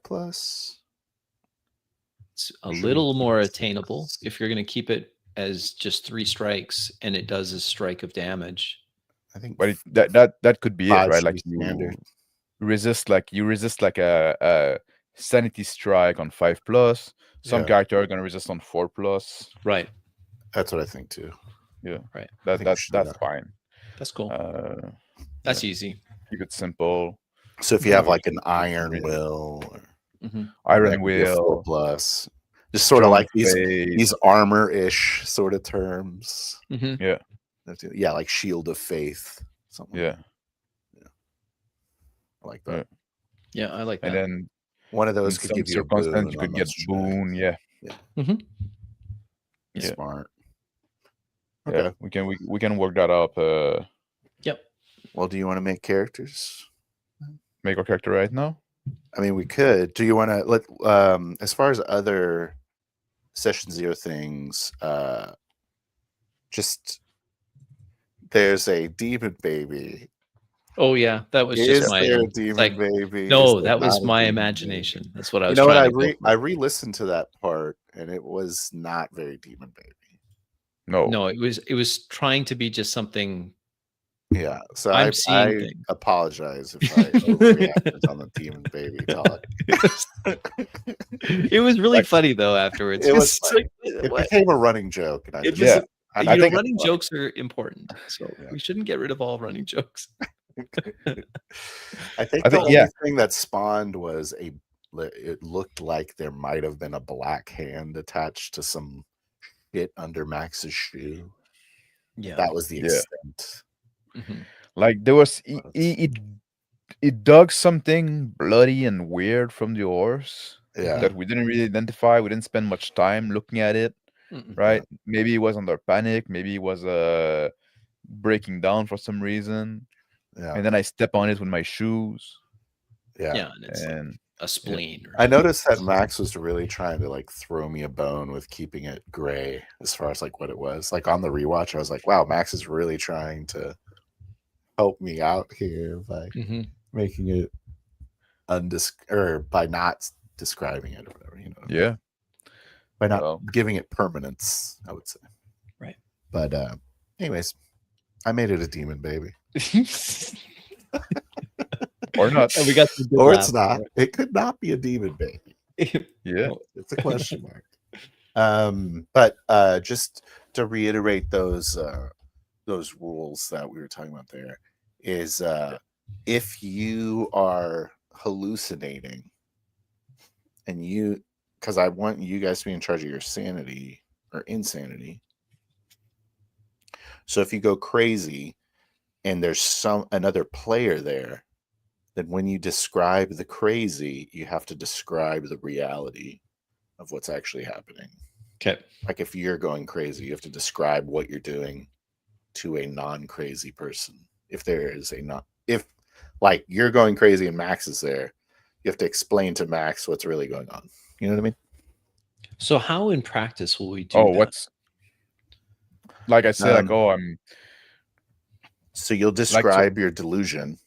it's a Or should little we more keep it attainable 6? if you're going to keep it as just 3 strikes and it does a strike of damage. I think But that could be it, 5 right? should Like be standard. you resist like a sanity strike on 5+. Some Yeah. character are gonna resist on 4+. Right. That's what I think too. Yeah. Right. I think we should do That's that. fine. That's cool. That's easy. Keep it simple. So if you have Yeah. like an iron will, or Mhm. Iron that could be a will, 4+, just sort of strong like faith. these armor-ish sort of terms. Mhm. Yeah. Yeah, like shield of faith. Something. Yeah. I like that. Yeah, I like that. And then One of those in could some give you a circumstance boon you on could get those checks. boon. Yeah. Mhm. Yeah. Smart. Yeah. Okay. We can work that up. Yep. Well, do you want to make characters? Make our character right now. I mean, we could. Do you want to let as far as other session 0 things, just there's a demon baby. Oh yeah, that was Is just my there a demon like, baby? no, Is there that was not a my demon imagination. baby? That's what I You was know what? trying to go I for. re-listened to that part, and it was not very demon baby. No, it was trying to be just something. Yeah, so I'm I seeing things. apologize if I overreacted on the demon baby talk. It was really funny though afterwards. It was It's funny. like, It what? became a running joke, and I It just, was, and I think it's running funny. jokes are important, so Yeah. we shouldn't get rid of all running jokes. I think the only thing that spawned was it looked like there might have been a black hand attached to some shit under Max's shoe. Yeah, That was the extent. Mhm. Like there was it dug something bloody and weird from the horse that we didn't really identify. We didn't spend much time looking at it. Right? Yeah. Maybe it was under panic. Maybe it was breaking down for some reason. Yeah. And then I step on it with my shoes. Yeah, and it's like a spleen. I noticed that Max was really trying to like throw me a bone with keeping it gray as far as like what it was. Like on the rewatch, I was like, wow, Max is really trying to help me out here by making it or by not describing it or whatever, you know. Yeah. By not giving it permanence, I would say. Right. But anyways, I made it a demon baby. Or not. And we got or it's not. It could not be a demon baby. Yeah. It's a question mark. But just to reiterate those rules that we were talking about there is if you are hallucinating and you, because I want you guys to be in charge of your sanity or insanity. So if you go crazy and there's another player there, then when you describe the crazy, you have to describe the reality of what's actually happening. Okay. Like if you're going crazy, you have to describe what you're doing to a non-crazy person. If there is if like you're going crazy and Max is there, you have to explain to Max what's really going on. You know what I mean? So how in practice will we do Oh, that? what's like I said, like, oh, I'm So you'll describe your delusion.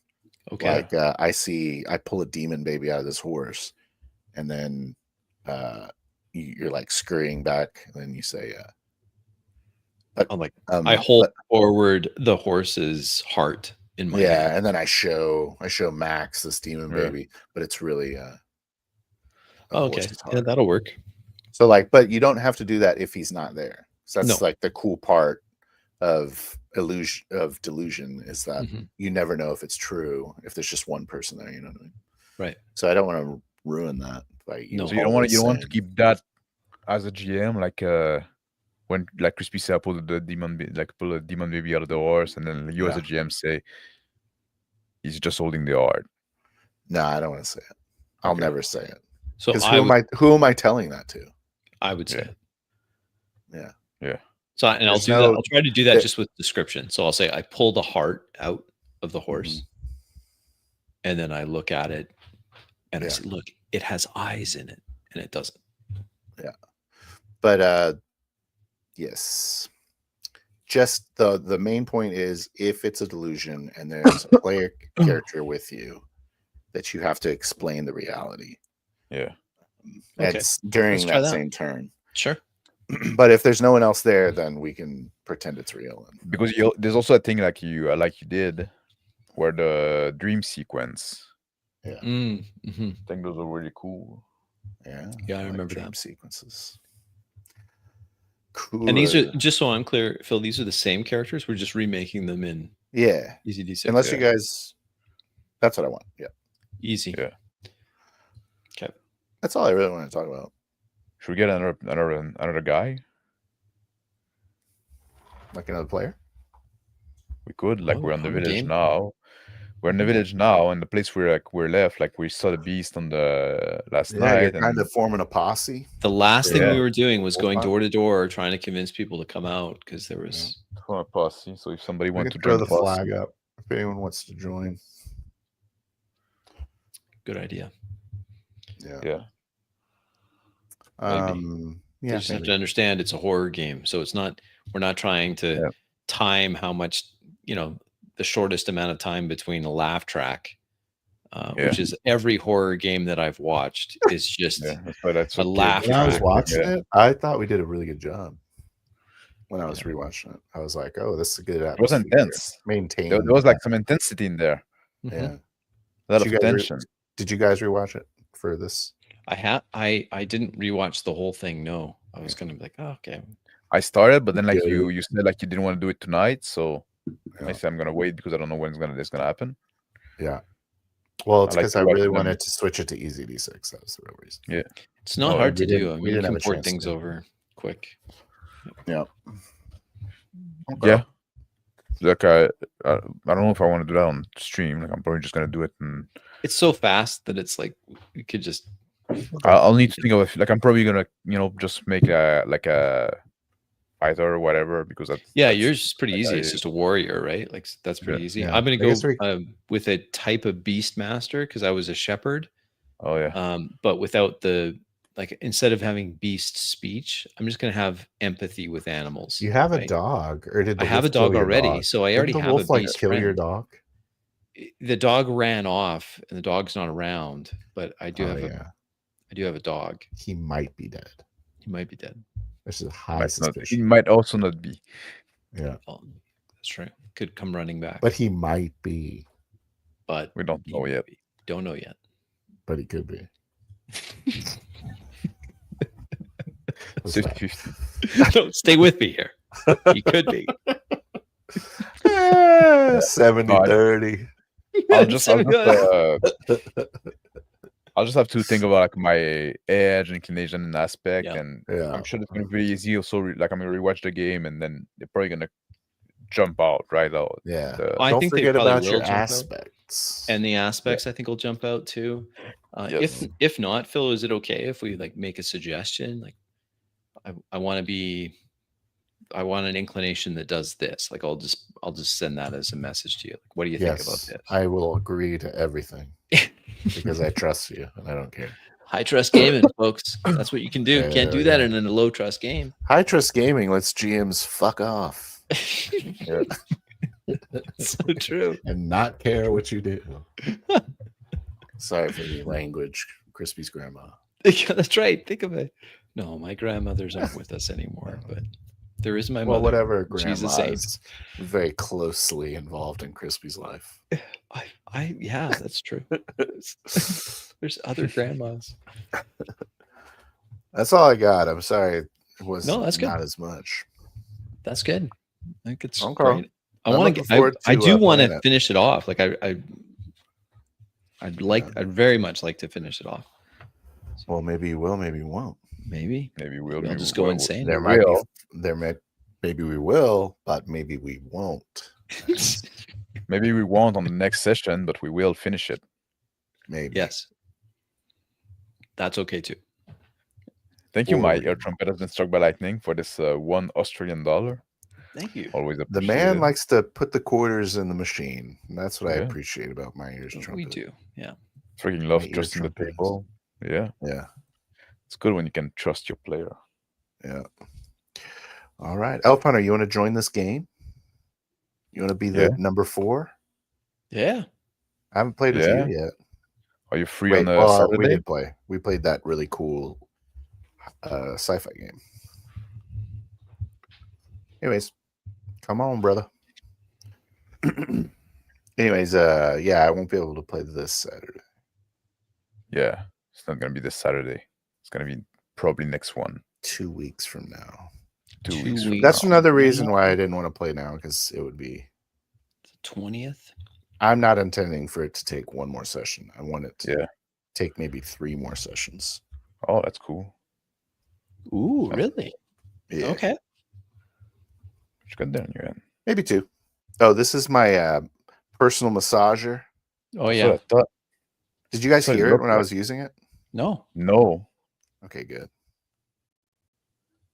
Okay. Like I pull a demon baby out of this horse, and then you're like scurrying back, and then you say, I'm like, I hold forward the horse's heart in my hand. and then I show Max this demon baby, but it's really okay, yeah, that'll work. So like, but you don't have to do that if he's not there. So that's No. like the cool part of delusion is that you never know if it's true if there's just one person there. You know what I mean? Right. So I don't want to ruin that. No, so you don't want to keep that as a GM, like when like Crispy said, pull a demon baby out of the horse, and then you as a GM say he's just holding the heart. No, I don't want to say it. I'll never say it. So who am I telling that to? I would say it. Yeah. Yeah. So I'll do that. I'll try to do that just with description. So I'll say I pull the heart out of the horse, and then I look at it, and I say, "Look, it has eyes in it," and it doesn't. Yeah, but yes, just the main point is if it's a delusion and there's a player character with you, that you have to explain the reality. Yeah, it's during that same turn. Sure. But if there's no one else there, then we can pretend it's real. Because there's also a thing like you did, where the dream sequence. Yeah, I think those are really cool. Yeah, I remember dream that sequences. Cool. And these are, just so I'm clear, Phil, these are the same characters. We're just remaking them in Easy D6. Unless you guys, that's what I want. Yeah, easy. Yeah. Okay, that's all I really want to talk about. Should we get another guy? Like another player? We could. Like we're on the village now. We're in the village now, and the place we're left. Like we saw the beast on the last night. You're kind of forming a posse. The last thing we were doing was going door to door, trying to convince people to come out because there was a posse. So if somebody wants to throw join the flag up, if anyone wants to join, good idea. Yeah. You just have to understand it's a horror game, so it's not. We're not trying to time how much, the shortest amount of time between a laugh track, which is every horror game that I've watched is just a laugh track. When I was watching it, I thought we did a really good job. When I was rewatching it, I was like, "Oh, this is a good atmosphere." It was intense. Maintained. There was like some intensity in there. Yeah, a lot of tension. Did you guys rewatch it for this? I didn't rewatch the whole thing. No, I was gonna be like, oh, okay. I started, but then like you said like you didn't want to do it tonight, so I said I'm gonna wait because I don't know when this gonna happen. Yeah. Well, it's because I really wanted to switch it to Easy D6. That was the real reason. Yeah. It's not hard to do. I mean, you can port things over quick. Yeah. Okay. Yeah. Like I don't know if I want to do that on stream. Like I'm probably just gonna do it, and it's so fast that it's like you could just. I'll need to think of it. Like I'm probably gonna just make a fighter or whatever because that's yours is pretty easy. It's just a warrior, right? Like that's pretty easy. I'm gonna go with a type of beast master because I was a shepherd. Oh yeah. But without the instead of having beast speech, I'm just gonna have empathy with animals. You have a dog, or did I have a dog already? So I already have a beast kill your dog. The dog ran off, and the dog's not around. But I do have a dog. He might be dead. He might be dead. This is a high suspicion. He might also not be. Yeah, that's true. Could come running back, but he might be. But we don't know yet. Don't know yet. But he could be. 50-50. Don't stay with me here. He could be. 70-30. I'll just I'll just have to think about like my edge, inclination, and aspect, Yeah. and Yeah. I'm sure it's gonna be pretty easy. Also, like I'm gonna rewatch the game, and then they're probably gonna jump out right out. Yeah. I Don't think they forget probably about will your jump out. aspects. And the aspects, I think, will jump out too. Yes. If not, Phil, is it okay if we like make a suggestion? Like, I want an inclination that does this. Like, I'll just send that as a message to you. Like, what do you think about Yes, this? I will agree to everything because I trust you and I don't care. High trust gaming, folks. That's what you can do. Can't do that Yeah. in a low trust game. High trust gaming lets GMs fuck off Yeah. So true. and not care what you do. Sorry for the language, Crispy's grandma. Yeah, that's right. Think of it. No, my grandmothers aren't with us anymore, but there is my Well, mother. whatever She's a grandma saint. is very closely involved in Crispy's life. Yeah, that's true. There's other grandmas. That's all I got. I'm sorry it was No, that's good. not as much. That's good. I think it's Okay. great. I I'm want to. looking forward I to, do want playing to it. finish it off. Like I'd very much like to finish it off. Well, maybe you will, maybe you won't. Maybe Maybe I'll just go insane. Maybe we will, but maybe we won't. Maybe we won't on the next session, but we will finish it. Maybe. Yes, that's okay too. Thank you, Or my we ear trumpet has been struck by lightning for this $1 Australian. Thank you. Always The appreciate man it. likes to put the quarters in the machine. And that's what I Yeah. appreciate about my ears trumpet. We do. Yeah. Freaking love my ear trusting the trumpet. people. Yeah, Yeah. it's good when you can trust your player. Yeah. All right. Elf Hunter, you want to join this game? You want to be the number 4? Yeah. I haven't played with Yeah. you yet. Are you free Wait, on a we Saturday? did play. We played that really cool sci-fi game. Anyways, come on, brother. Anyways, yeah, I won't be able to play this Saturday. Yeah, it's not gonna be this Saturday. It's gonna be probably next one. 2 weeks from now. 2 weeks. From That's now. another reason why I didn't want to play now, because it would be 20th. I'm not intending for it to take one more session. I want it to Yeah. take maybe 3 more sessions. Oh, that's cool. Ooh, really? Yeah. Okay. What you got there on your end? Maybe 2. Oh, this is my personal massager. Oh That's yeah. what I thought. Did you guys That's what it hear it looked when I like. was using it? No. No. Okay, good.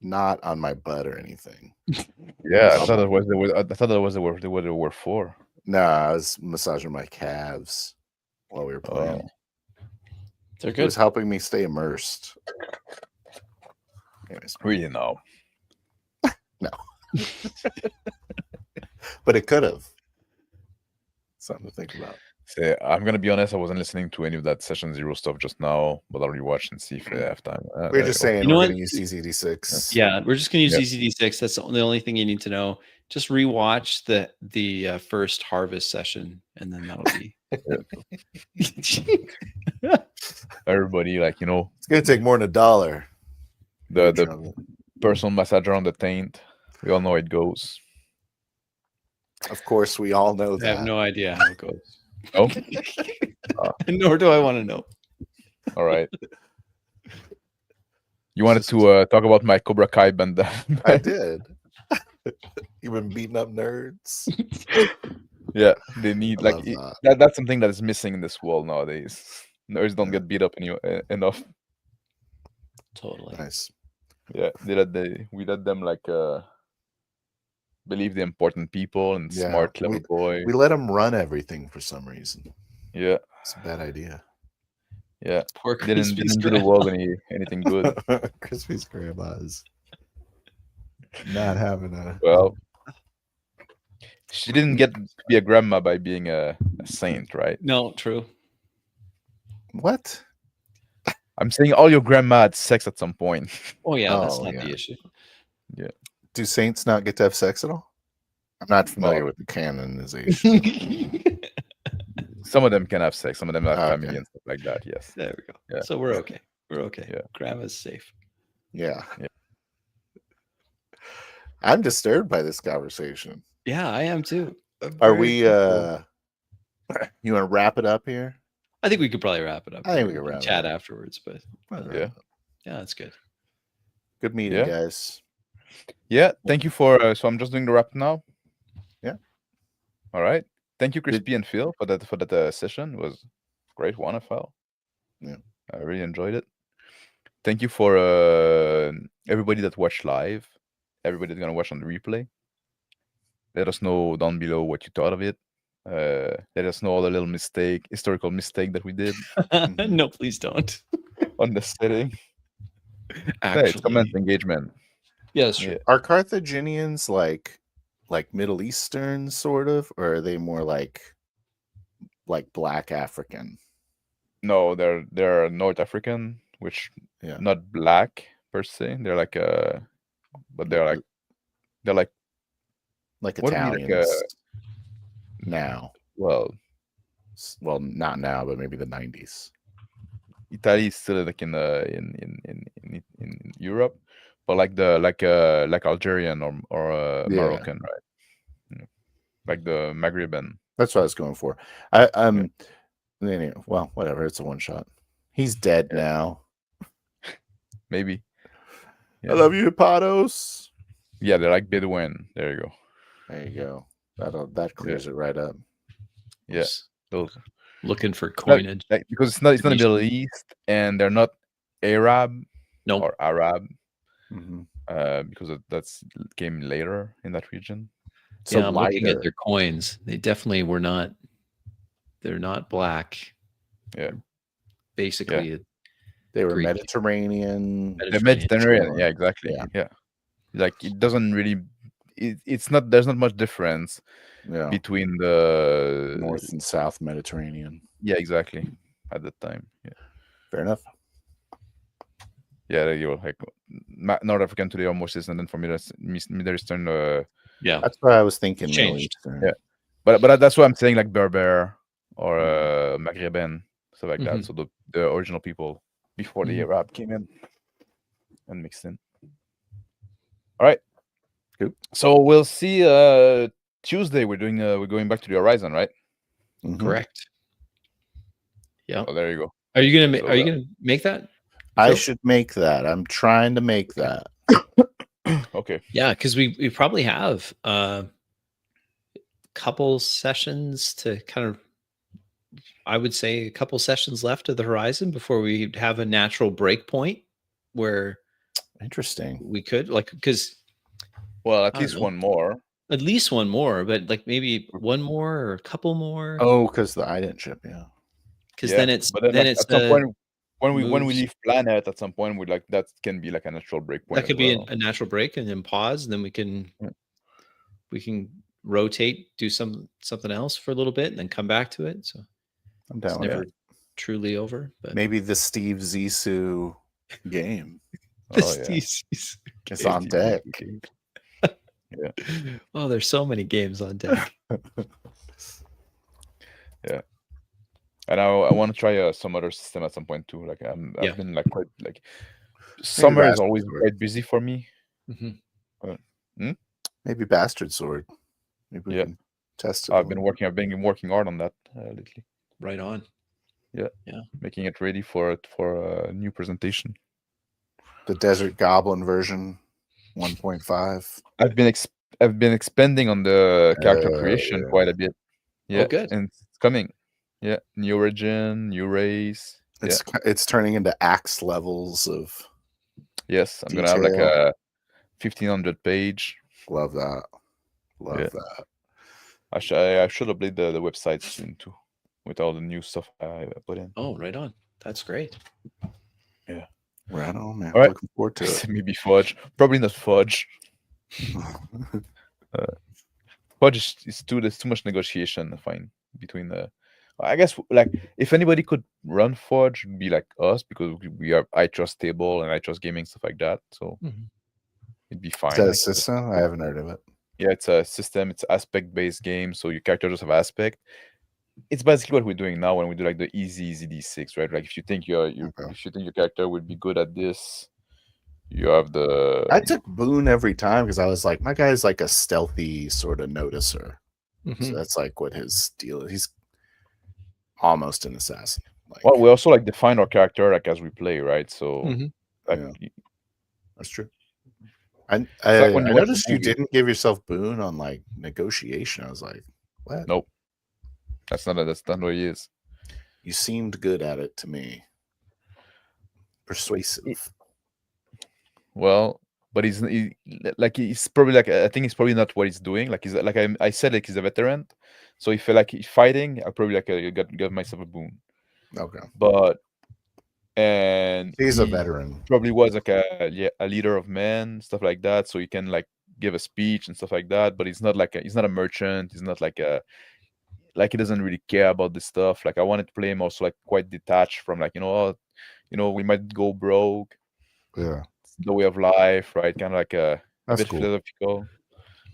Not on my butt or anything. Yeah, I thought that was what they were for. No, I was massaging my calves while we were playing. They're It good. was helping me stay immersed. Anyways, Really, no. but it could have. Something to think about. See, I'm gonna be honest. I wasn't listening to any of that Session 0 stuff just now, but I'll rewatch and see if I have time. We're just saying You know we're what? going to use CZD6. Yeah, we're just gonna use Yeah. EZD6. That's the only thing you need to know. Just rewatch the first harvest session, and then that'll be. Everybody, like, you know, It's going to take more than $1. the personal massager on the taint. We all know how it goes. Of course, we all know I that. have no idea how it goes. Oh, Nor do I want to know. all right. You wanted to talk about my Cobra Kai bandana? I did. You've been beating up nerds. Yeah, they need I like love that. that's something that is missing in this world nowadays. Nerds don't get beat up enough. Totally. Nice. Yeah, we let them like believe the important people and Yeah, smart, clever boy. We let them run everything for some reason. Yeah, It's a bad idea. yeah. Poor Didn't Crispy's do the grandma. world anything good. Crispy's grandma's not having a. Well, she didn't get to be a grandma by being a saint, right? No, true. What? I'm saying all your grandma had sex at some point. Oh yeah, that's Oh, not yeah. the issue. Do saints not get to have sex at all? I'm not familiar Well, with the canonization. Some of them can have sex. Some of them have Okay. family and stuff like that. Yes. There we go. Yeah. So we're okay. We're okay. Yeah. Grandma's safe. Yeah. Yeah. I'm disturbed by this conversation. Yeah, I am too. I'm Are very we uncomfortable. you want to wrap it up here? I think we could probably wrap it up. I think we here. can wrap it chat up. afterwards, but Yeah. yeah, that's good. Good meeting, Yeah. guys. Yeah, thank you for. So I'm just doing the wrap now. Yeah. All right. Thank you, Crispy and Phil, for that session. It was a great one. I felt. Yeah. I really enjoyed it. Thank you for everybody that watched live. Everybody that's gonna watch on the replay. Let us know down below what you thought of it. Let us know all the little historical mistake that we did No, please don't. on the setting. Hey, it's Actually, comment engagement. yeah, that's true. Yeah. Are Carthaginians like Middle Eastern sort of, or are they more like Black African? No, they're North African, which Yeah. not black per se. They're like but they're like Like what would be like Italians now. well, Not now, but maybe the 90s. Italy is still like in Europe, but like Algerian or Yeah. Moroccan, right? Like the Maghreban. That's what I was going for. Anyway, well, whatever. It's a one shot. He's dead now. Maybe. I love you, Hippados. Yeah, they're like Bedouin. There you go. There you go. That clears it right up. Yeah, those Looking for coinage. because it's not in the Middle East, and they're not Arab or Arab. Mm-hmm. Because that's came later in that region. So yeah, I'm looking at their coins. They definitely were not. They're not black. Yeah, basically, they were Greek. Mediterranean. The Mediterranean. Sure. Yeah, exactly. Yeah. Yeah, like it doesn't really. It's not. There's not much difference. Yeah. Between the North and South Mediterranean. Yeah, exactly. At that time. Yeah. Fair enough. Yeah, you're like North African today almost is, and then for Middle Eastern. Yeah, that's what I was thinking. Changed. Yeah, but that's what I'm saying, like Berber or Maghreban, stuff like that. So the original people before the Arab came in and mixed in. All right. Good. So we'll see. Tuesday we're going back to the Horizon, right? Mm-hmm. Correct. Yeah. Oh, there you go. Are you gonna make that? I should make that. I'm trying to make that. Okay. Yeah, because we probably have a couple sessions to kind of, I would say, a couple sessions left of the Horizon before we have a natural break point where interesting we could because at least one more. At least one more, but like maybe one more or a couple more. Oh, because the ident ship, yeah. Because then it's at some point when we leave planet, at some point we that can be like a natural break point. That could be a natural break, and then pause, and then we can rotate, do something else for a little bit, and then come back to it. So I'm down it's with never it. Truly over, but maybe the Steve Zissou game. It's on deck. Yeah. Oh, there's so many games on deck. Yeah. And I want to try some other system at some point too. Like I've been like quite like summer is always quite busy for me. Maybe Bastard Sword. Maybe we can test it. I've been working hard on that lately. Right on. Yeah. Making it ready for a new presentation. The Desert Goblin version 1.5. I've been expanding on the character creation quite a bit. Yeah, good. And it's coming. Yeah, new origin, new race. It's turning into axe levels of. Yes, I'm gonna have like a 1500 page. Love that. Love that. I should update the website soon too, with all the new stuff I put in. Oh, right on. That's great. Yeah. Right on, man. All right. Looking forward to it. Maybe Fudge. Probably not Fudge. Fudge is there's too much negotiation, I find, between the. I guess like if anybody could run Fudge, it'd be like us because we are I trust table and I trust gaming, stuff like that. So it'd be fine. Is that a system? I haven't heard of it. Yeah, it's a system. It's aspect based game, so your character just have aspect. It's basically what we're doing now when we do like the easy D6, right? Like if you think if you think your character would be good at this, you have the. I took Boone every time because I was like, my guy's like a stealthy sort of noticer. So that's like what his deal is. He's almost an assassin. Like, Well, we also like define our character like as we play, right? So Mhm. like, Yeah. that's true. I like when you watch a noticed you movie. didn't give yourself boon on like negotiation. I was like, what? Nope, that's not what he is. You seemed good at it to me. Persuasive. Well, but he's probably like, I think he's probably not what he's doing. Like I said, like he's a veteran, so if like he's fighting, I probably like got myself a boon. Okay. But and He's a he veteran. probably was like a leader of men, stuff like that. So he can like give a speech and stuff like that. But he's not like he's not a merchant. He's not like he doesn't really care about this stuff. Like I wanted to play him also like quite detached from like we might go broke. Yeah, It's the way of life, right? Kind of like a that's bit cool. philosophical.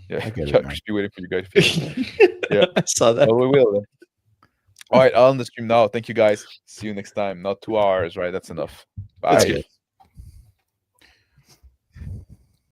Yeah, I get it now. Crispy waiting for you guys. Yeah. I saw that. Well, we will. Then. All right, I'll end the stream now. Thank you guys. See you next time. Not 2 hours, right? That's enough. Bye. That's good.